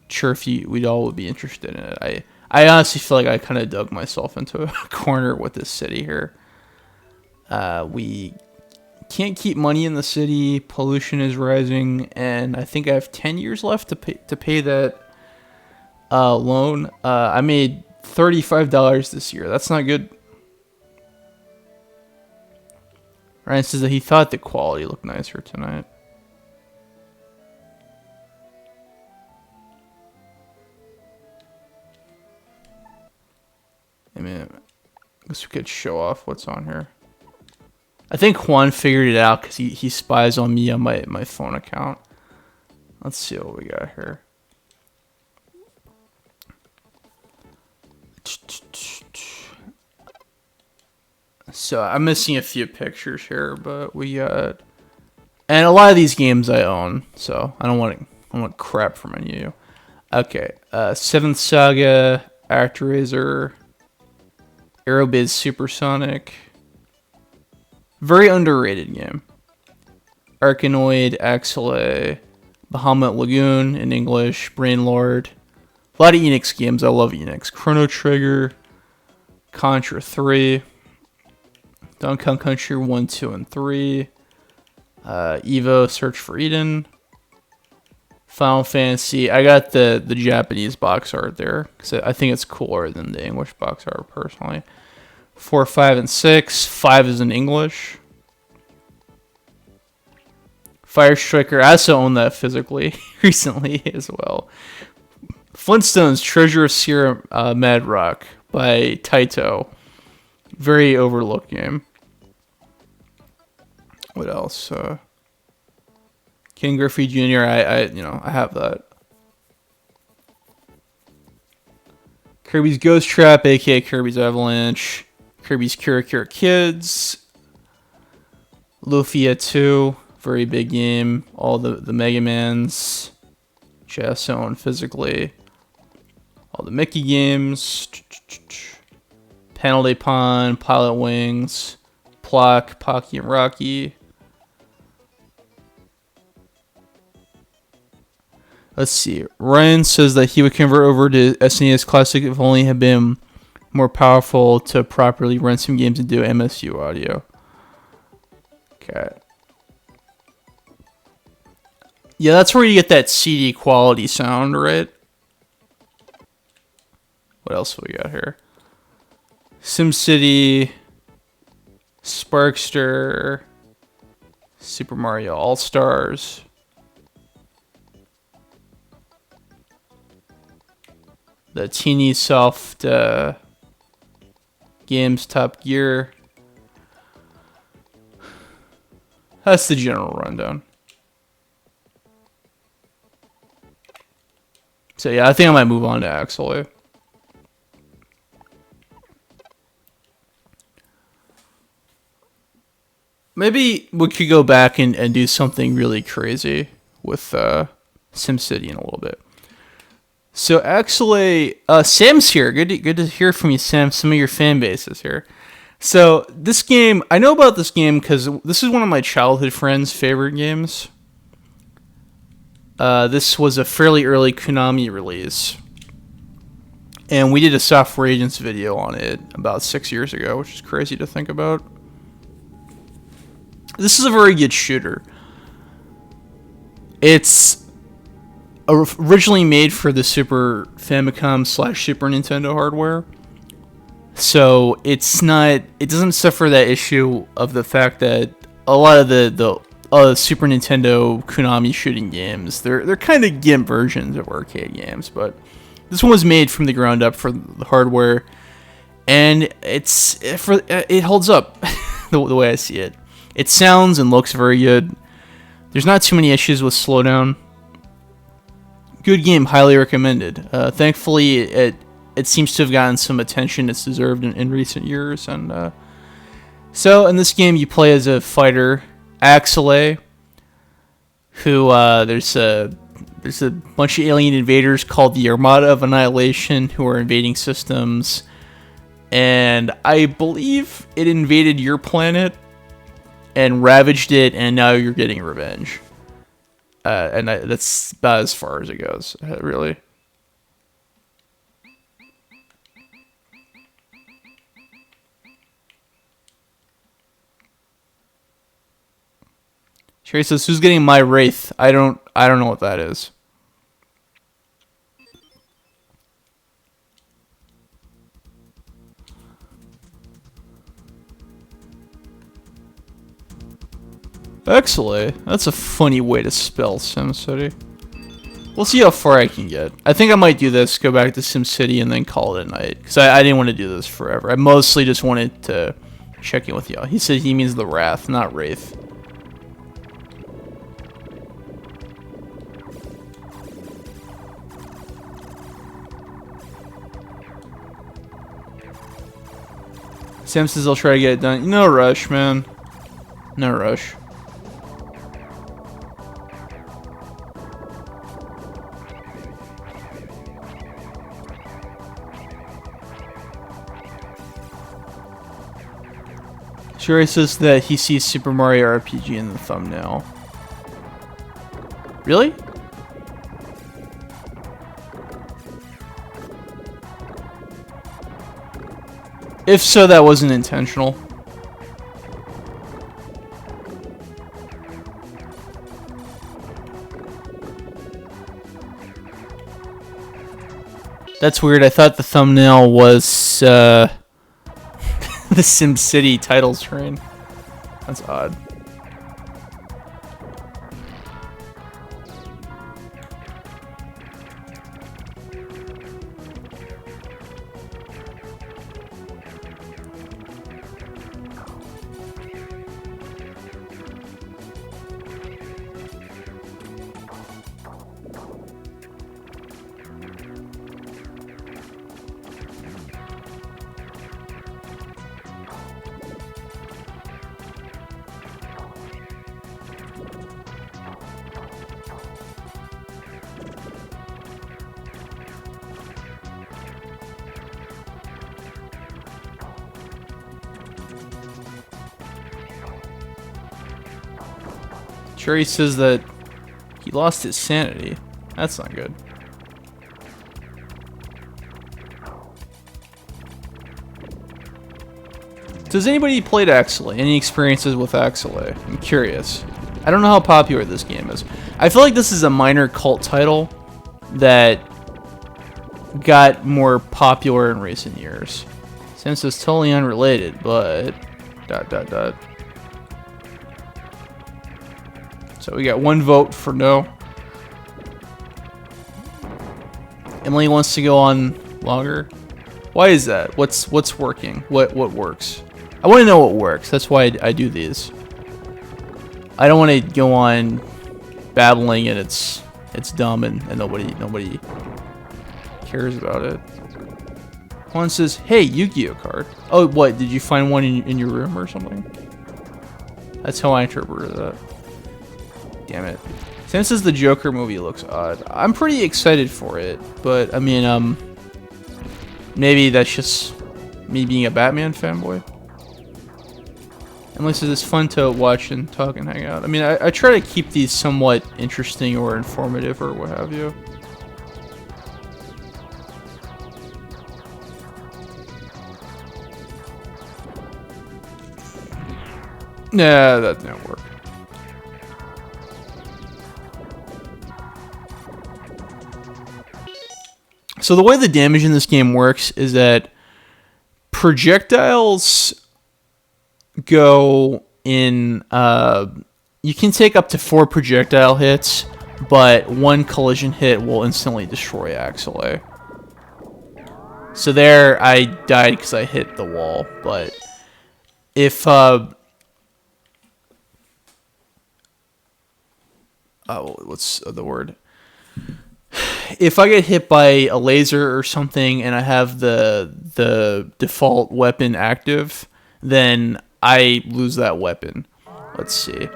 sure if we'd all would be interested in it. I honestly feel like I kind of dug myself into a corner with this city here. We can't keep money in the city. Pollution is rising, and I think I have 10 years left to pay that loan. I made $35 this year. That's not good. Ryan says that he thought the quality looked nicer tonight. I mean, I guess we could show off what's on here. I think Juan figured it out because he spies on me on my phone account. Let's see what we got here. So I'm missing a few pictures here, but we got, and a lot of these games I own, so I don't want crap from any of you. Okay, Seventh Saga, ActRaiser, Aerobiz Supersonic, very underrated game. Arkanoid, Axelay, Bahamut Lagoon in English, Brainlord, a lot of Enix games. I love Enix. Chrono Trigger, Contra 3. Donkey Kong Country 1, 2, and 3. Evo, Search for Eden. Final Fantasy. I got the Japanese box art there because I think it's cooler than the English box art personally. 4, 5, and 6. 5 is in English. Fire Striker. I also own that physically recently as well. Flintstones Treasure of Sierra Madrock by Taito. Very overlooked game. What else? King Griffey Jr. I have that. Kirby's Ghost Trap, aka Kirby's Avalanche. Kirby's Cure Cure Kids. Lufia 2, very big game. All the Mega Mans. Which I also own physically. All the Mickey games. Panel de Pon, Pilot Wings, Plock, Pocky and Rocky. Let's see. Ryan says that he would convert over to SNES Classic if only had been more powerful to properly run some games and do MSU audio. Okay. Yeah, that's where you get that CD quality sound, right? What else we got here? SimCity, Sparkster, Super Mario All-Stars. The Teeny Soft games, Top Gear. That's the general rundown. So yeah, I think I might move on to Axelay. Maybe we could go back and do something really crazy with SimCity in a little bit. So Axelay, Sam's here. Good to hear from you, Sam. Some of your fan base is here. So this game, I know about this game because this is one of my childhood friends' favorite games. This was a fairly early Konami release. And we did a Software Agents video on it about 6 years ago, which is crazy to think about. This is a very good shooter. It's originally made for the Super Famicom / Super Nintendo hardware. So it doesn't suffer that issue of the fact that a lot of the Super Nintendo Konami shooting games, they're kind of GIMP versions of arcade games, but this one was made from the ground up for the hardware, and it holds up the way I see it. It sounds and looks very good. There's not too many issues with slowdown. Good game, highly recommended. Thankfully, it seems to have gotten some attention it's deserved in recent years. And so, in this game, you play as a fighter, Axelay, who there's a bunch of alien invaders called the Armada of Annihilation who are invading systems, and I believe it invaded your planet and ravaged it, and now you're getting revenge. That's about as far as it goes, really. Sherry says, "Who's getting my wraith?" I don't know what that is. Axelay. That's a funny way to spell SimCity. We'll see how far I can get. I think I might do this, go back to SimCity, and then call it a night. Because I didn't want to do this forever. I mostly just wanted to check in with y'all. He said he means the Wrath, not Wraith. Sam says I'll try to get it done. No rush, man. No rush. Sherry says that he sees Super Mario RPG in the thumbnail. Really? If so, that wasn't intentional. That's weird. I thought the thumbnail was the SimCity title screen. That's odd. Cherry says that he lost his sanity. That's not good. Does anybody played Axelay? Any experiences with Axelay? I'm curious. I don't know how popular this game is. I feel like this is a minor cult title that got more popular in recent years. Since it's totally unrelated, but... ... So we got one vote for no. Emily wants to go on longer. Why is that? What's working? What works? I want to know what works. That's why I do these. I don't want to go on babbling and it's dumb and nobody cares about it. One says, "Hey, Yu-Gi-Oh card." Oh, what? Did you find one in your room or something? That's how I interpreted that. Damn it. Sam says the Joker movie looks odd. I'm pretty excited for it, but I mean, maybe that's just me being a Batman fanboy. Emily says it's fun to watch and talk and hang out. I mean, I try to keep these somewhat interesting or informative or what have you. Nah, that didn't work. So the way the damage in this game works is that projectiles go in... you can take up to 4 projectile hits, but 1 collision hit will instantly destroy Axelay. So there, I died because I hit the wall, but if... what's the word? if I get hit by a laser or something and I have the default weapon active, then I lose that weapon. Let's see.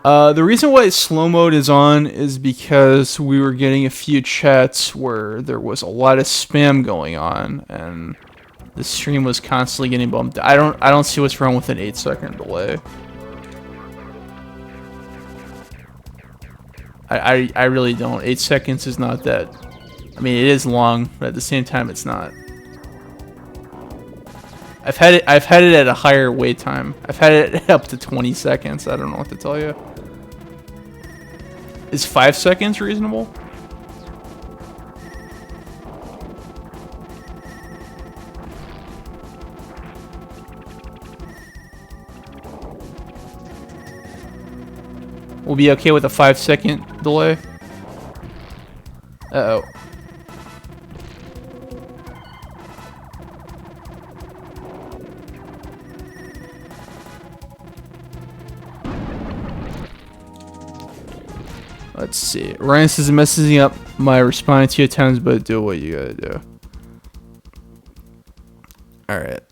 The reason why slow mode is on is because we were getting a few chats where there was a lot of spam going on, and the stream was constantly getting bumped. I don't see what's wrong with an 8-second delay. I really don't. 8 seconds is not that. I mean, it is long, but at the same time, it's not. I've had it at a higher wait time. I've had it up to 20 seconds. I don't know what to tell you. Is 5 seconds reasonable? We'll be okay with a 5-second delay. Uh-oh. Let's see. Ryan says I'm messing up my responding to you at times, but do what you gotta do. Alright.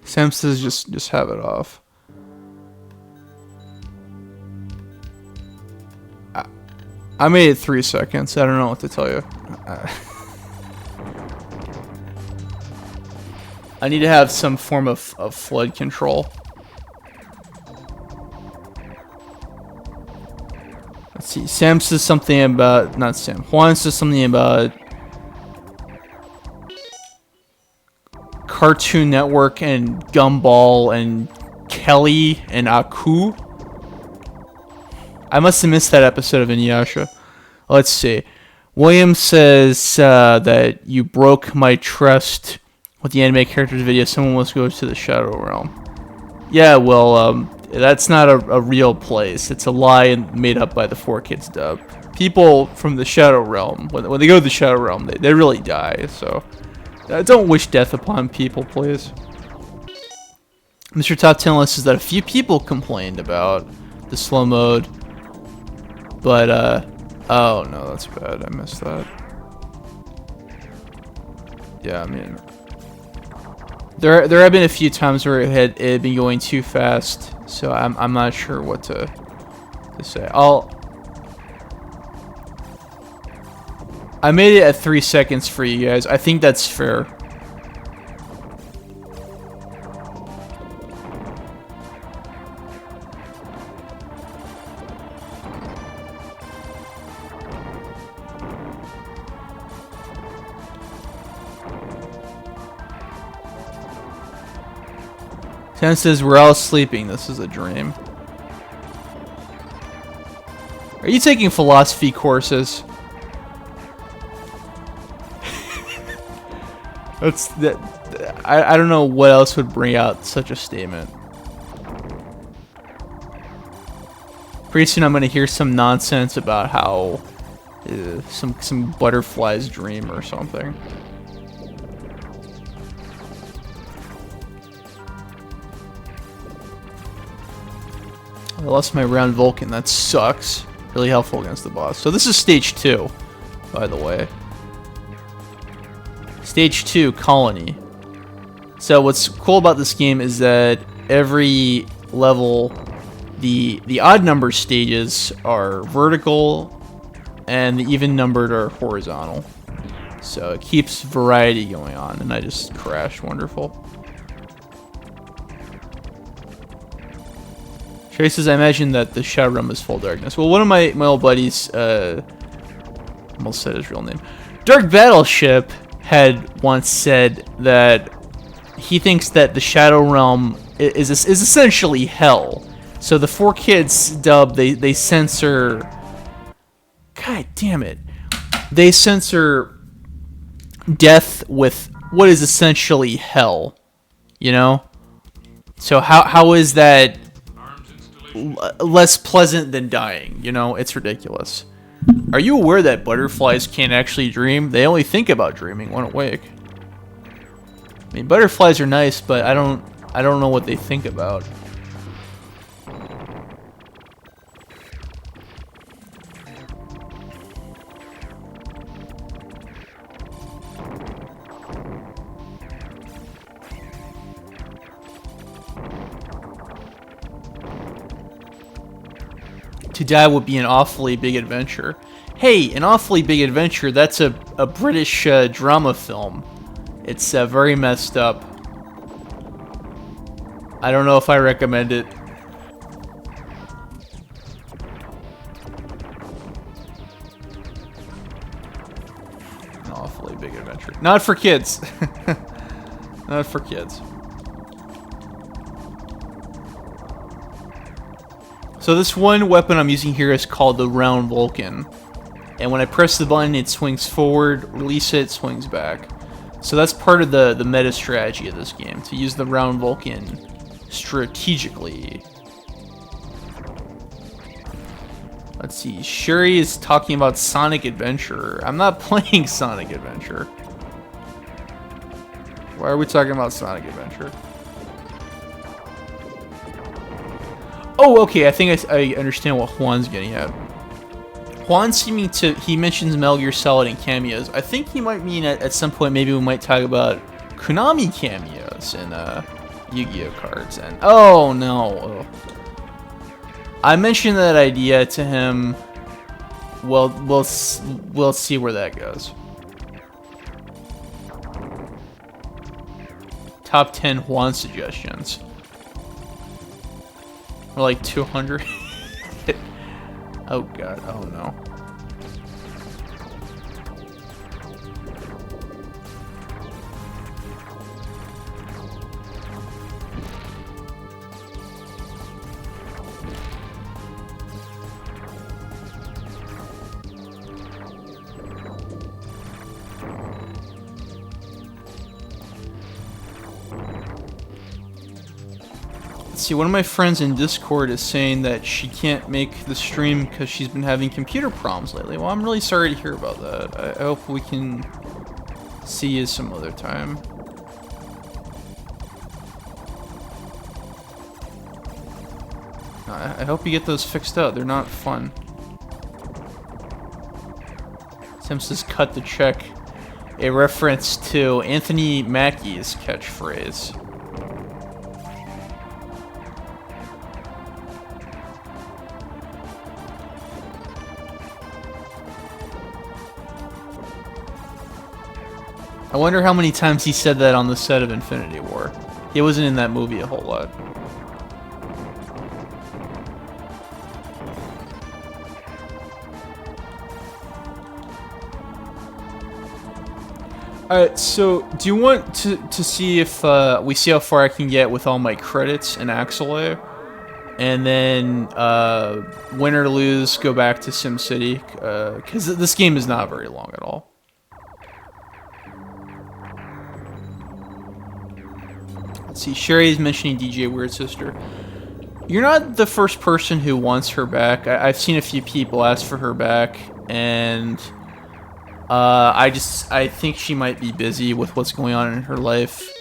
Sam says just have it off. I made it 3 seconds. I don't know what to tell you. I need to have some form of flood control. Let's see. Sam says something about... Not Sam. Juan says something about... Cartoon Network and Gumball and Kelly and Aku. I must have missed that episode of Inuyasha. Let's see. William says that you broke my trust with the anime characters video. Someone wants to go to the Shadow Realm. Yeah, well, that's not a real place. It's a lie made up by the 4Kids dub. People from the Shadow Realm, when they go to the Shadow Realm, they really die, so... don't wish death upon people, please. Mr. Top 10 List says that a few people complained about the slow mode. But, oh no, that's bad. I missed that. Yeah, I mean... There have been a few times where it had been going too fast, so I'm not sure what to say. I made it at 3 seconds for you guys. I think that's fair. Ten says we're all sleeping. This is a dream. Are you taking philosophy courses? That's that. I don't know what else would bring out such a statement. Pretty soon I'm gonna hear some nonsense about how some butterfly's dream or something. I lost my round Vulcan. That sucks. Really helpful against the boss. So this is stage 2, by the way. Stage 2, Colony. So what's cool about this game is that every level, the odd number stages are vertical, and the even numbered are horizontal. So it keeps variety going on, and I just crashed. Wonderful. Trey says, I imagine that the Shadow Realm is full darkness. Well, one of my old buddies, almost said his real name, Dark Battleship, had once said that he thinks that the Shadow Realm is essentially hell. So the 4Kids dub, they censor... God damn it. They censor death with what is essentially hell. You know? So how is that less pleasant than dying? You know? It's ridiculous. Are you aware that butterflies can't actually dream? They only think about dreaming when awake. I mean, butterflies are nice, but I don't know what they think about. To die would be an awfully big adventure. Hey, an awfully big adventure, that's a British drama film. It's very messed up. I don't know if I recommend it. An awfully big adventure. Not for kids. Not for kids. So this one weapon I'm using here is called the Round Vulcan. And when I press the button, it swings forward, release it, swings back. So that's part of the meta strategy of this game, to use the Round Vulcan strategically. Let's see, Sherry is talking about Sonic Adventure. I'm not playing Sonic Adventure. Why are we talking about Sonic Adventure? Oh, okay, I think I understand what Juan's getting at. Juan's seeming to, he mentions Metal Gear Solid and cameos. I think he might mean at some point maybe we might talk about Konami cameos in Yu-Gi-Oh cards. And oh no, I mentioned that idea to him. Well, we'll see where that goes. Top 10 Juan suggestions. Or like 200. Oh god, oh no. See, one of my friends in Discord is saying that she can't make the stream because she's been having computer problems lately. Well, I'm really sorry to hear about that. I hope we can see you some other time. I hope you get those fixed up. They're not fun. Tim says, cut the check. A reference to Anthony Mackie's catchphrase. I wonder how many times he said that on the set of Infinity War. He wasn't in that movie a whole lot. Alright, so do you want to see if we see how far I can get with all my credits in Axelay? And then, win or lose, go back to SimCity, because this game is not very long at all. Let's see, Sherry's mentioning DJ Weird Sister. You're not the first person who wants her back. I've seen a few people ask for her back, and I think she might be busy with what's going on in her life.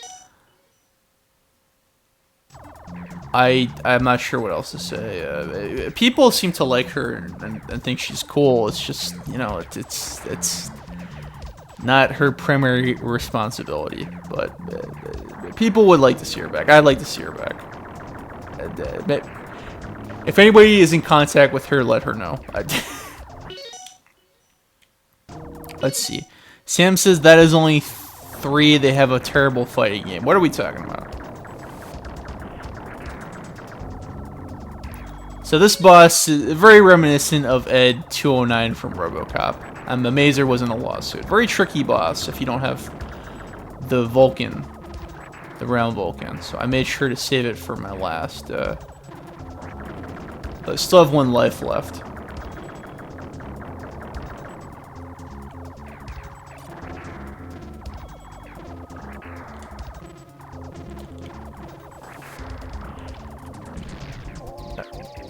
I'm not sure what else to say. People seem to like her and think she's cool. It's just, you know, it's not her primary responsibility, but people would like to see her back. I'd like to see her back. If anybody is in contact with her, let her know. Let's see. Sam says that is only 3. They have a terrible fighting game. What are we talking about? So this boss is very reminiscent of Ed 209 from RoboCop. And the Mazer was in a lawsuit. Very tricky boss if you don't have the Vulcan, the round Vulcan. So I made sure to save it for my last. But I still have 1 life left.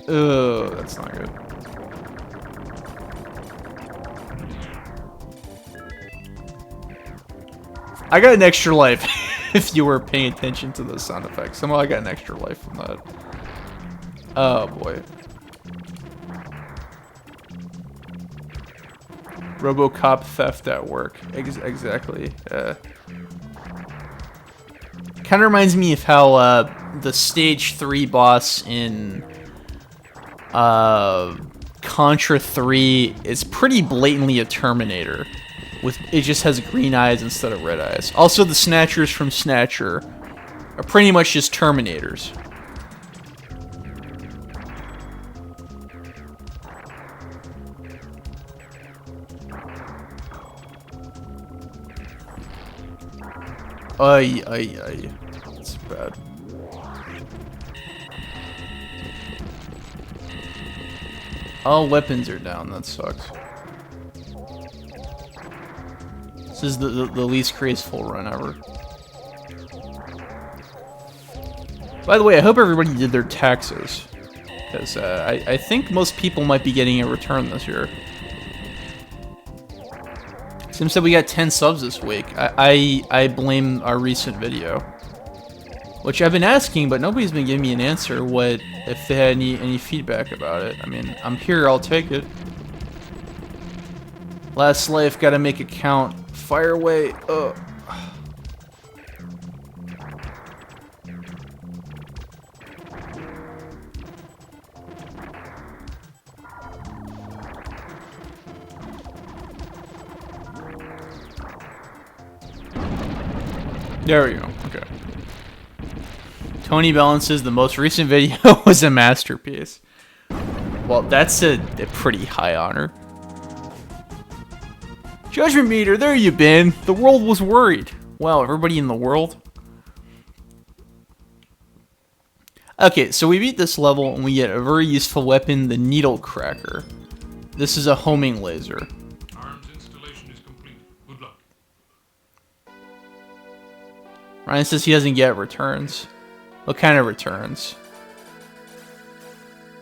Oh, that's not good. I got an extra life if you were paying attention to the sound effects. Somehow I got an extra life from that. Oh boy. RoboCop theft at work. Exactly. Kind of reminds me of how the Stage 3 boss in Contra 3 is pretty blatantly a Terminator. It just has green eyes instead of red eyes. Also, the Snatchers from Snatcher are pretty much just Terminators. Ay. That's bad. All weapons are down, that sucks. This is the least graceful run ever. By the way, I hope everybody did their taxes. Because I think most people might be getting a return this year. Sim said we got 10 subs this week. I blame our recent video. Which I've been asking, but nobody's been giving me an answer if they had any feedback about it. I mean, I'm here, I'll take it. Last life, gotta make it count. Fire away. Ugh. There we go. Okay. Tony balances the most recent video was a masterpiece. Well, that's a pretty high honor. Judgment meter, there you been. The world was worried. Wow, everybody in the world. Okay, so we beat this level and we get a very useful weapon, the needle cracker. This is a homing laser. Arms installation is complete. Good luck. Ryan says he doesn't get returns. What kind of returns?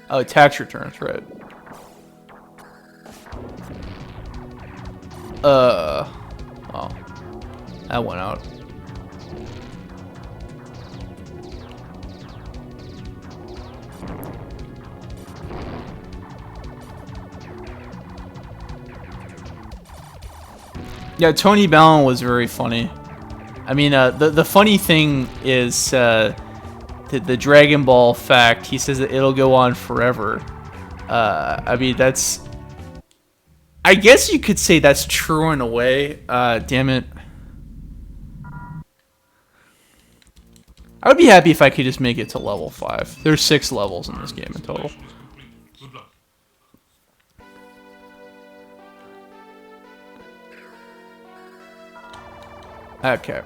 Oh, tax returns, right. Oh. That went out. Yeah, Tony Ballon was very funny. I mean, the funny thing is the Dragon Ball fact. He says that it'll go on forever. I mean, that's... I guess you could say that's true in a way. Damn it. I would be happy if I could just make it to level 5. There's 6 levels in this game in total. Okay.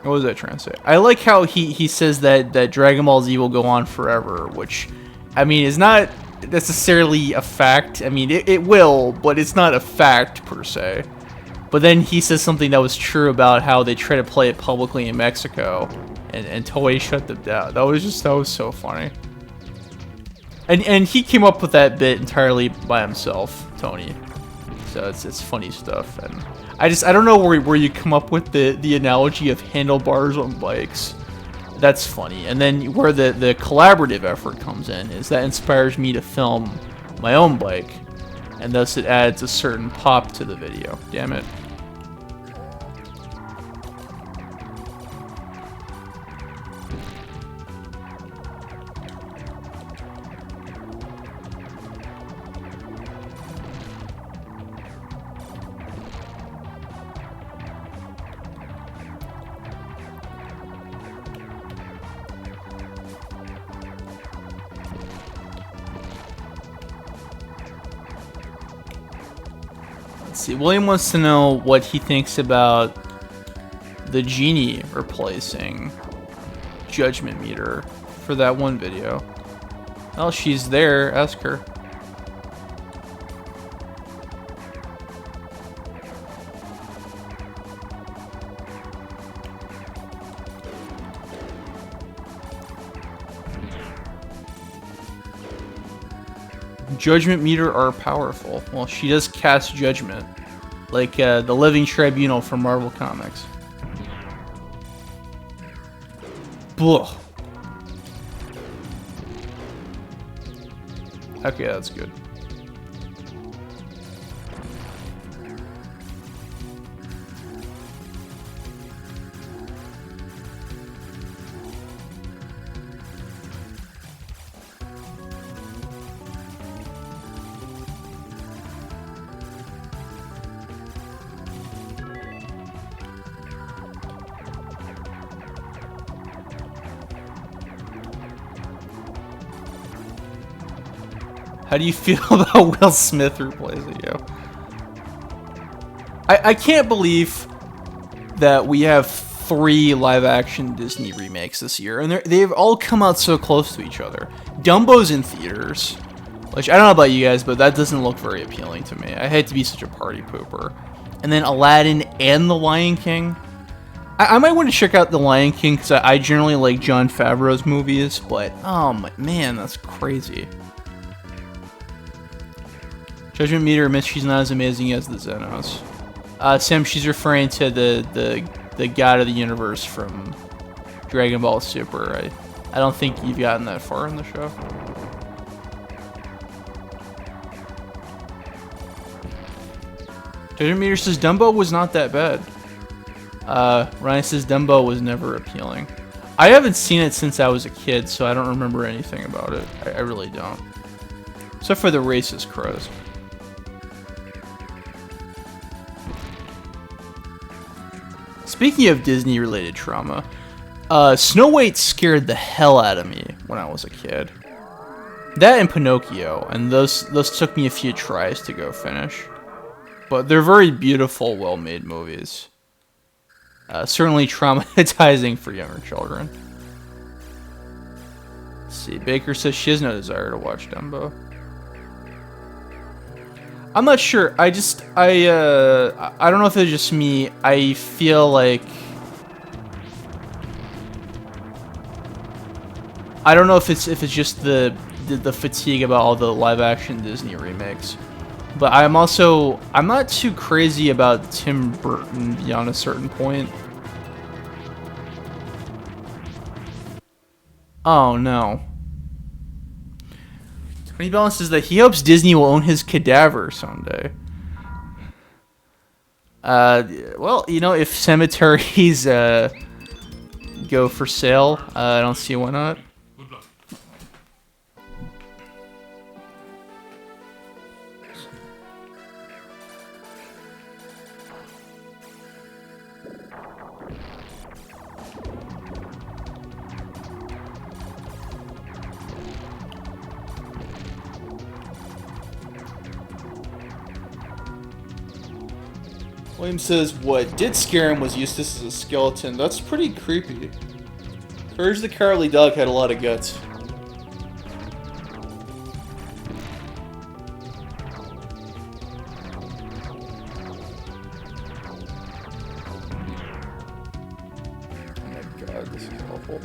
What was I trying to say? I like how he says that Dragon Ball Z will go on forever, which, I mean, is not necessarily a fact. I mean, it will, but it's not a fact per se. But then he says something that was true about how they try to play it publicly in Mexico, and Toei shut them down. That was so funny. And he came up with that bit entirely by himself, Tony. So it's funny stuff. And I don't know where you come up with the analogy of handlebars on bikes. That's funny. And then where the collaborative effort comes in is that inspires me to film my own bike, and thus it adds a certain pop to the video. Damn it. See, William wants to know what he thinks about the genie replacing Judgment Meter for that one video. Well, she's there. Ask her. Judgment Meter are powerful. Well, she does cast judgment, like the Living Tribunal from Marvel Comics. Blah. Okay, that's good. How do you feel about Will Smith replacing you? I can't believe that we have 3 live-action Disney remakes this year, and they've all come out so close to each other. Dumbo's in theaters, which I don't know about you guys, but that doesn't look very appealing to me. I hate to be such a party pooper. And then Aladdin and The Lion King. I might want to check out The Lion King, because I generally like Jon Favreau's movies, but, oh man, that's crazy. Judgment Meter admits she's not as amazing as the Xenos. Sam, she's referring to the god of the universe from Dragon Ball Super. I don't think you've gotten that far in the show. Judgment Meter says Dumbo was not that bad. Ryan says Dumbo was never appealing. I haven't seen it since I was a kid, so I don't remember anything about it. I really don't. Except for the racist crows. Speaking of Disney-related trauma, Snow White scared the hell out of me when I was a kid. That and Pinocchio, and those took me a few tries to go finish. But they're very beautiful, well-made movies. Certainly traumatizing for younger children. Let's see, Baker says she has no desire to watch Dumbo. I'm not sure. I don't know if it's just me. I feel like I don't know if it's just the fatigue about all the live action Disney remakes. But I'm not too crazy about Tim Burton beyond a certain point. Oh no. Tony Balance says that he hopes Disney will own his cadaver someday. Well, you know, if cemeteries go for sale, I don't see why not. Good luck. William says what did scare him was Eustace as a skeleton. That's pretty creepy. Courage the Cowardly Dog had a lot of guts. Oh my god, this is awful.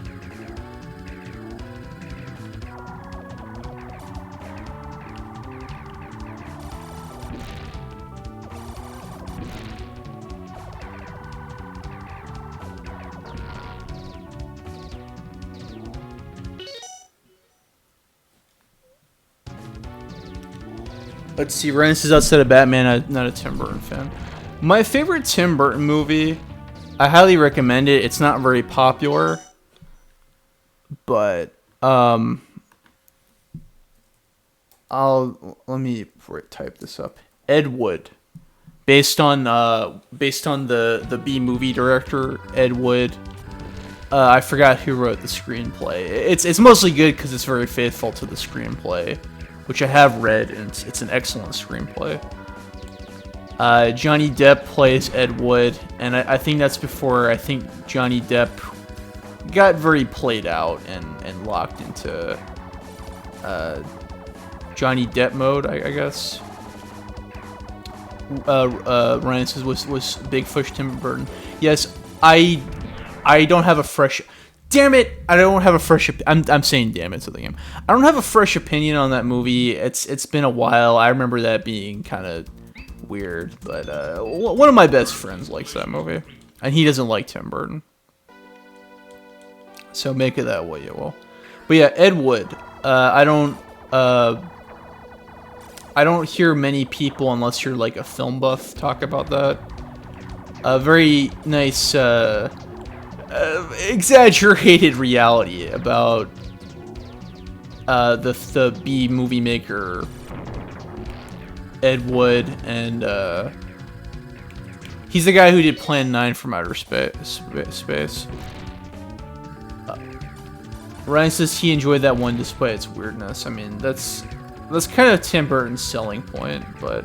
Let's see, Rennis is outside of Batman, not a Tim Burton fan. My favorite Tim Burton movie, I highly recommend it. It's not very popular, but let me type this up. Ed Wood, based on the B movie director Ed Wood. I forgot who wrote the screenplay. It's mostly good because it's very faithful to the screenplay, which I have read, and it's an excellent screenplay. Johnny Depp plays Ed Wood, and I think that's before Johnny Depp got very played out and locked into Johnny Depp mode, I guess. Ryan says was Big Fish Tim Burton. Yes, I don't have a fresh. Damn it! I don't have a fresh. I'm saying damn it to the game. I don't have a fresh opinion on that movie. It's been a while. I remember that being kind of weird, but one of my best friends likes that movie, and he doesn't like Tim Burton. So make it that way, you will. But yeah, Ed Wood. I don't hear many people, unless you're like a film buff, talk about that. A very nice, exaggerated reality about the B movie maker Ed Wood, and he's the guy who did Plan 9 from Outer Space. Ryan says he enjoyed that one despite its weirdness. I mean, that's kind of Tim Burton's selling point, but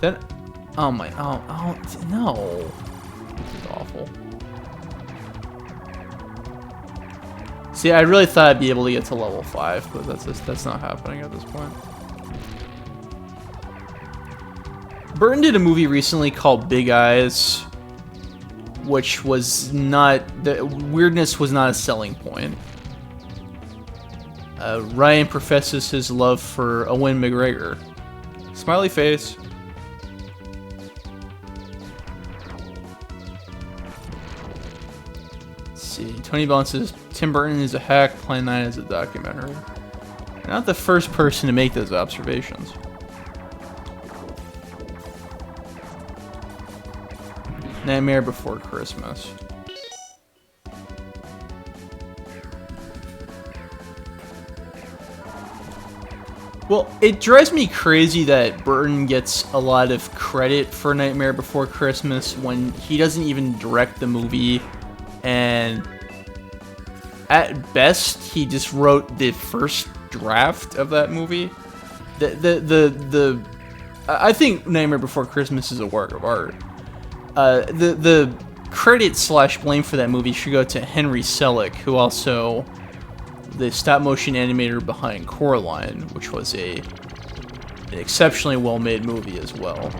then, oh no, this is awful. See, I really thought I'd be able to get to level 5, but that's not happening at this point. Burton did a movie recently called Big Eyes, which was not, the weirdness was not a selling point. Ryan professes his love for Ewan McGregor. Smiley face. Let's see. Tony Bond says Tim Burton is a hack, Plan 9 is a documentary. You're not the first person to make those observations. Nightmare Before Christmas. Well, it drives me crazy that Burton gets a lot of credit for Nightmare Before Christmas when he doesn't even direct the movie, and at best he just wrote the first draft of that movie. I think Nightmare Before Christmas is a work of art. The credit / blame for that movie should go to Henry Selick, who also the stop-motion animator behind Coraline, which was an exceptionally well-made movie as well.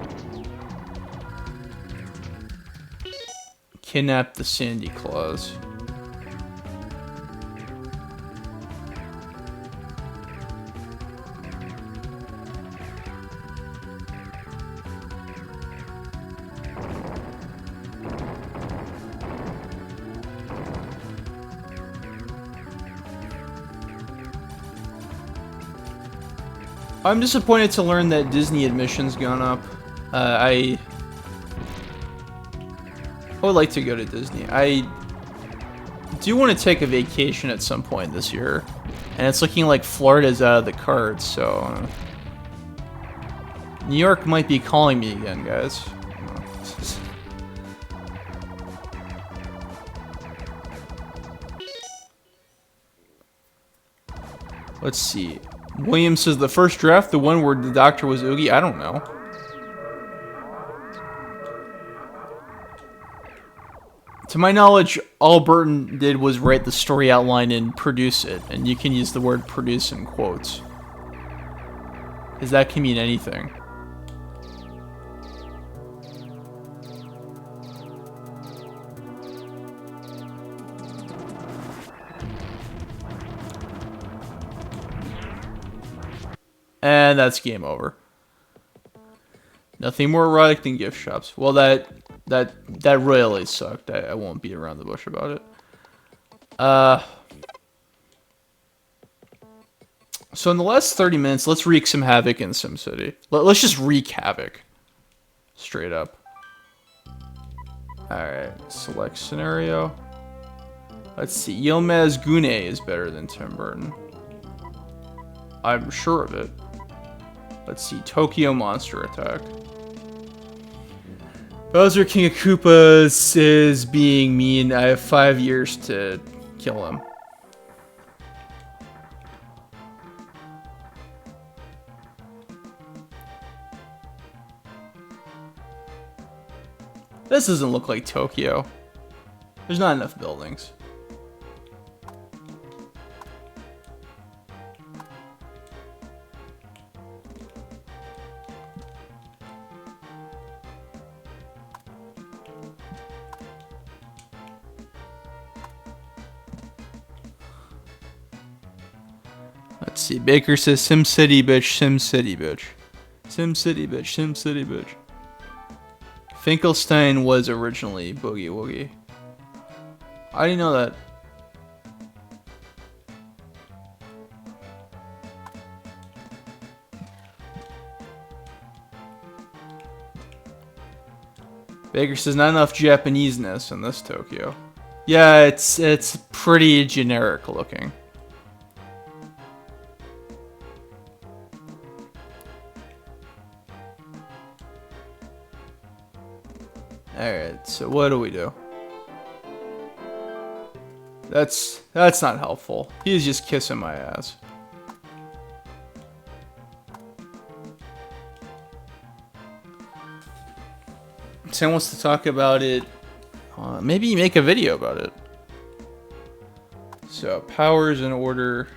Kidnap the Sandy Claus. I'm disappointed to learn that Disney admission's gone up. I would like to go to Disney. I do want to take a vacation at some point this year, and it's looking like Florida's out of the cards, so New York might be calling me again, guys. Let's see. William says the first draft, the one where the doctor was Oogie. I don't know. To my knowledge, all Burton did was write the story outline and produce it, and you can use the word produce in quotes, because that can mean anything. And that's game over. Nothing more erotic than gift shops. Well, that really sucked. I won't beat around the bush about it. So in the last 30 minutes, let's wreak some havoc in SimCity. Let's just wreak havoc. Straight up. Alright, select scenario. Let's see. Yilmaz Gune is better than Tim Burton. I'm sure of it. Let's see. Tokyo Monster Attack. Bowser King of Koopas is being mean. I have 5 years to kill him. This doesn't look like Tokyo. There's not enough buildings. Let's see. Baker says SimCity bitch, SimCity bitch. SimCity bitch, SimCity bitch. Finkelstein was originally Boogie Woogie. I didn't know that. Baker says not enough Japanese-ness in this Tokyo. Yeah, it's pretty generic looking. Alright, so what do we do? That's not helpful. He's just kissing my ass. Sam wants to talk about it. Maybe make a video about it. So, powers in order.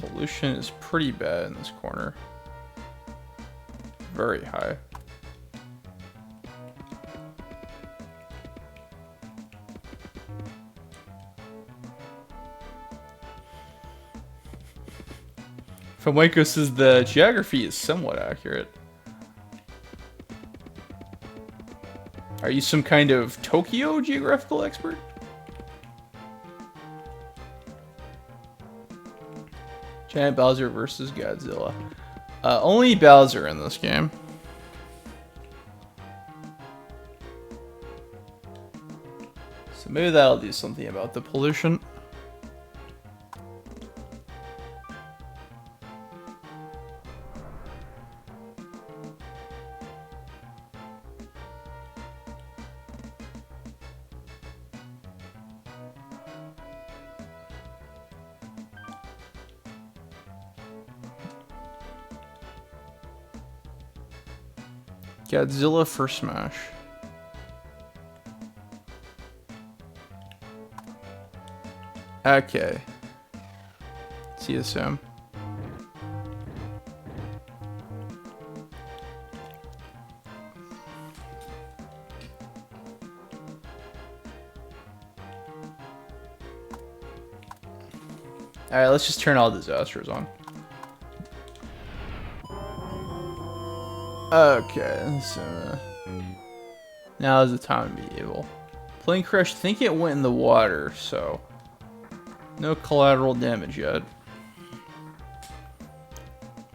Pollution is pretty bad in this corner. Very high. Famwaiko says the geography is somewhat accurate. Are you some kind of Tokyo geographical expert? Giant Bowser versus Godzilla. Only Bowser in this game. So maybe that'll do something about the pollution. Godzilla for Smash. Okay. CSM. Alright, let's just turn all disasters on. Okay, so now is the time to be evil. Plane crash, think it went in the water, so no collateral damage yet.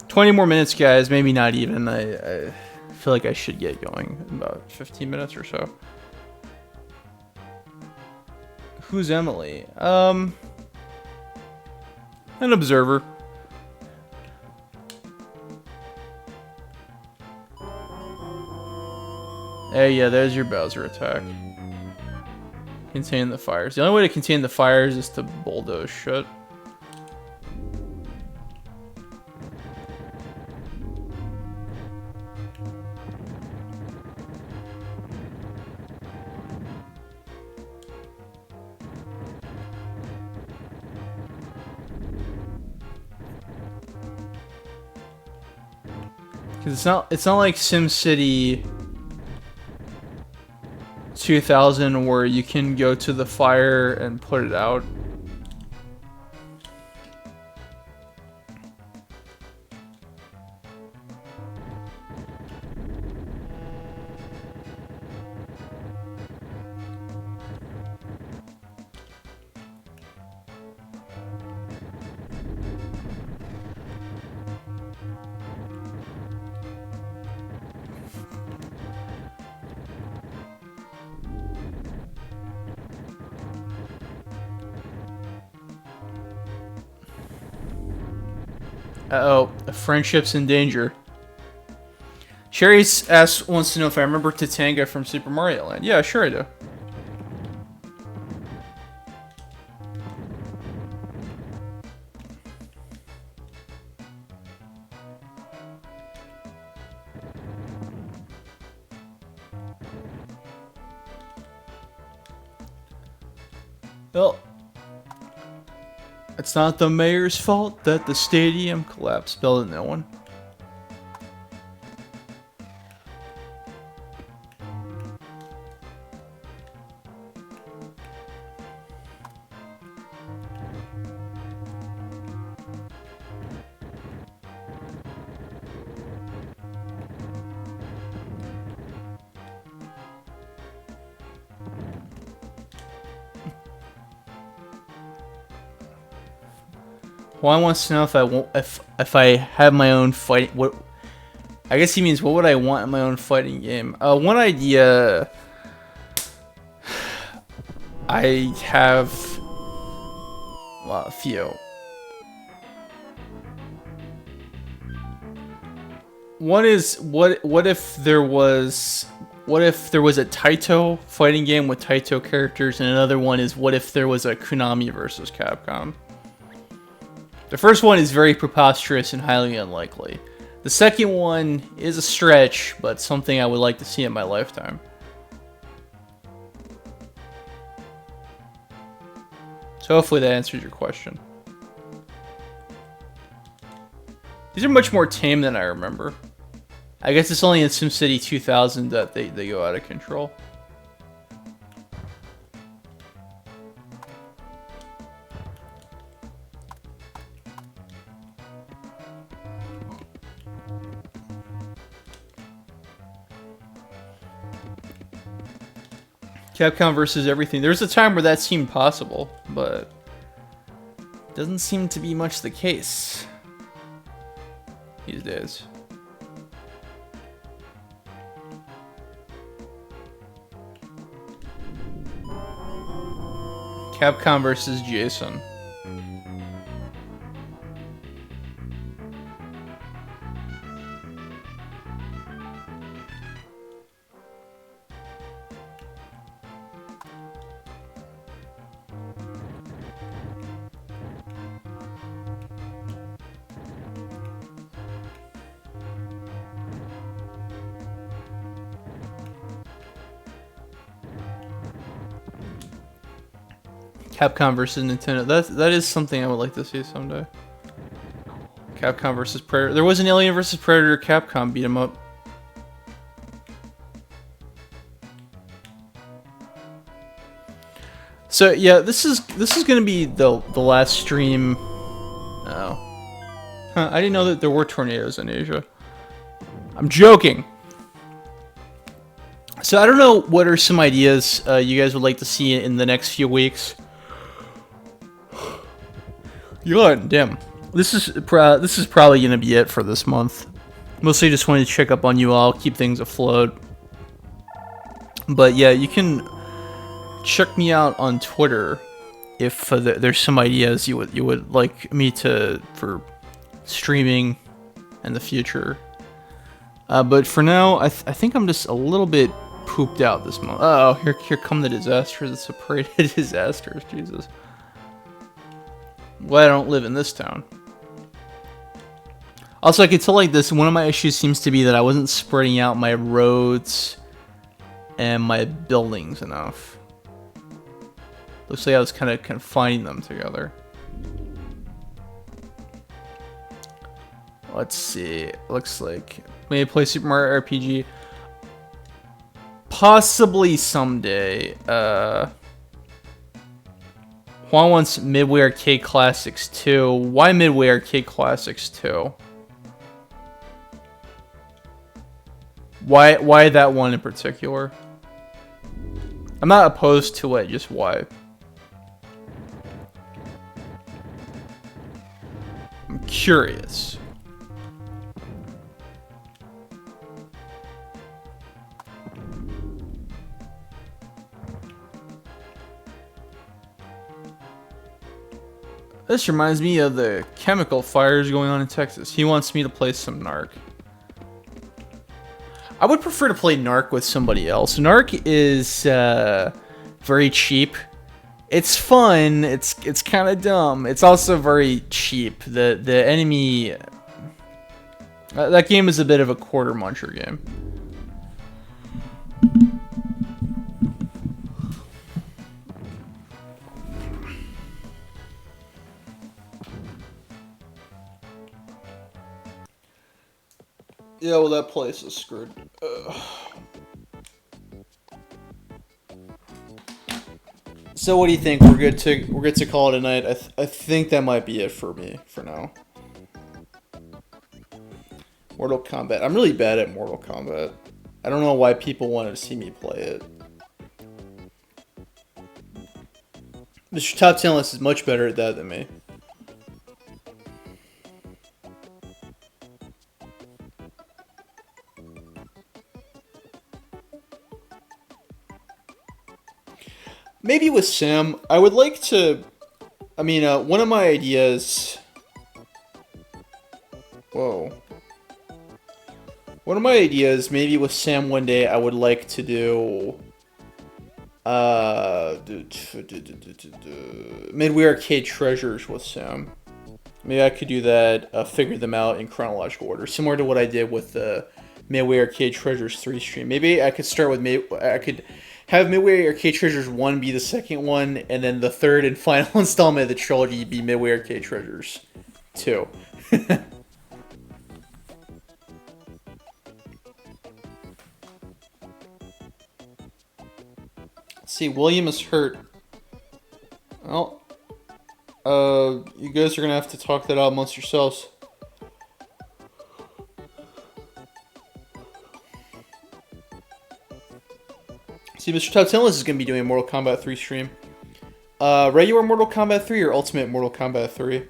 20 more minutes, guys, maybe not even. I feel like I should get going in about 15 minutes or so. Who's Emily? An observer. Hey, yeah, there's your Bowser attack. Contain the fires. The only way to contain the fires is to bulldoze shit. Because it's not like SimCity 2000 where you can go to the fire and put it out. Uh-oh, a friendship's in danger. Sherry wants to know if I remember Tatanga from Super Mario Land. Yeah, sure I do. Well, it's not the mayor's fault that the stadium collapsed. Spelled it no one. Juan wants to know if I won't, if I have my own fighting. What? I guess he means what would I want in my own fighting game? One idea. I have a few. One is what if there was a Taito fighting game with Taito characters, and another one is what if there was a Konami versus Capcom. The first one is very preposterous and highly unlikely. The second one is a stretch, but something I would like to see in my lifetime. So hopefully that answers your question. These are much more tame than I remember. I guess it's only in SimCity 2000 that they go out of control. Capcom versus everything. There was a time where that seemed possible, but doesn't seem to be much the case these days. Capcom versus Jason. Capcom versus Nintendo. That is something I would like to see someday. Capcom versus Predator. There was an Alien versus Predator Capcom beat 'em up. So yeah, this is gonna be the last stream. Oh, I didn't know that there were tornadoes in Asia. I'm joking. So I don't know what are some ideas you guys would like to see in the next few weeks. God damn. This is probably gonna be it for this month. Mostly just wanted to check up on you all, keep things afloat. But yeah, you can check me out on Twitter if there's some ideas you would like me for streaming in the future. But for now, I think I'm just a little bit pooped out this month. Oh, here come the disasters. It's a parade of disasters. Jesus. Well, I don't live in this town. Also, I can tell like this. One of my issues seems to be that I wasn't spreading out my roads and my buildings enough. Looks like I was kind of confining them together. Let's see. Looks like maybe play Super Mario RPG. Possibly someday. Juan wants Midway Arcade Classics 2. Why Midway Arcade Classics 2? Why that one in particular? I'm not opposed to it, just why? I'm curious. This reminds me of the chemical fires going on in Texas. He wants me to play some Narc. I would prefer to play Narc with somebody else. Narc is very cheap. It's fun. It's kind of dumb. It's also very cheap. The enemy... that game is a bit of a quarter muncher game. Yeah, well, that place is screwed. So, what do you think? We're good to call it a night. I think that might be it for me for now. Mortal Kombat. I'm really bad at Mortal Kombat. I don't know why people wanted to see me play it. Mr. Top 10 List is much better at that than me. maybe with Sam, I would like to. I mean, one of my ideas. Whoa. One of my ideas, maybe with Sam one day, I would like to do. Midway Arcade Treasures with Sam. Maybe I could do that, figure them out in chronological order, similar to what I did with the Midway Arcade Treasures 3 stream. Maybe I could start with I could have Midway Arcade Treasures 1 be the second one, and then the third and final installment of the trilogy be Midway Arcade Treasures 2. Let's see, William is hurt. Well, you guys are gonna have to talk that out amongst yourselves. See, Mr. Todd, is gonna be doing a Mortal Kombat 3 stream. Regular Mortal Kombat 3 or Ultimate Mortal Kombat 3?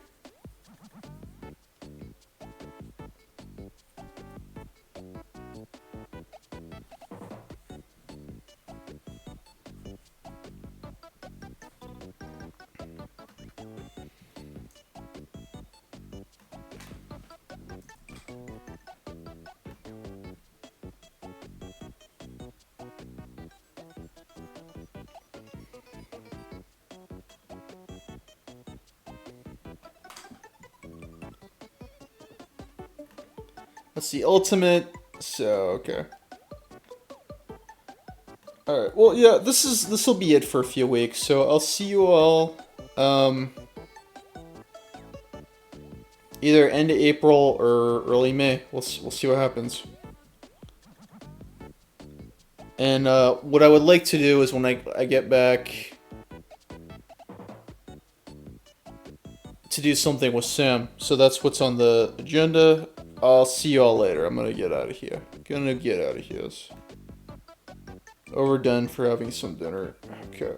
Let's see, Ultimate. So, okay. Alright, well, yeah, this will be it for a few weeks, so I'll see you all, either end of April or early May. We'll see what happens. And, what I would like to do is when I get back to do something with Sam. So that's what's on the agenda. I'll see you all later. I'm gonna get out of here. Overdone for having some dinner. Okay.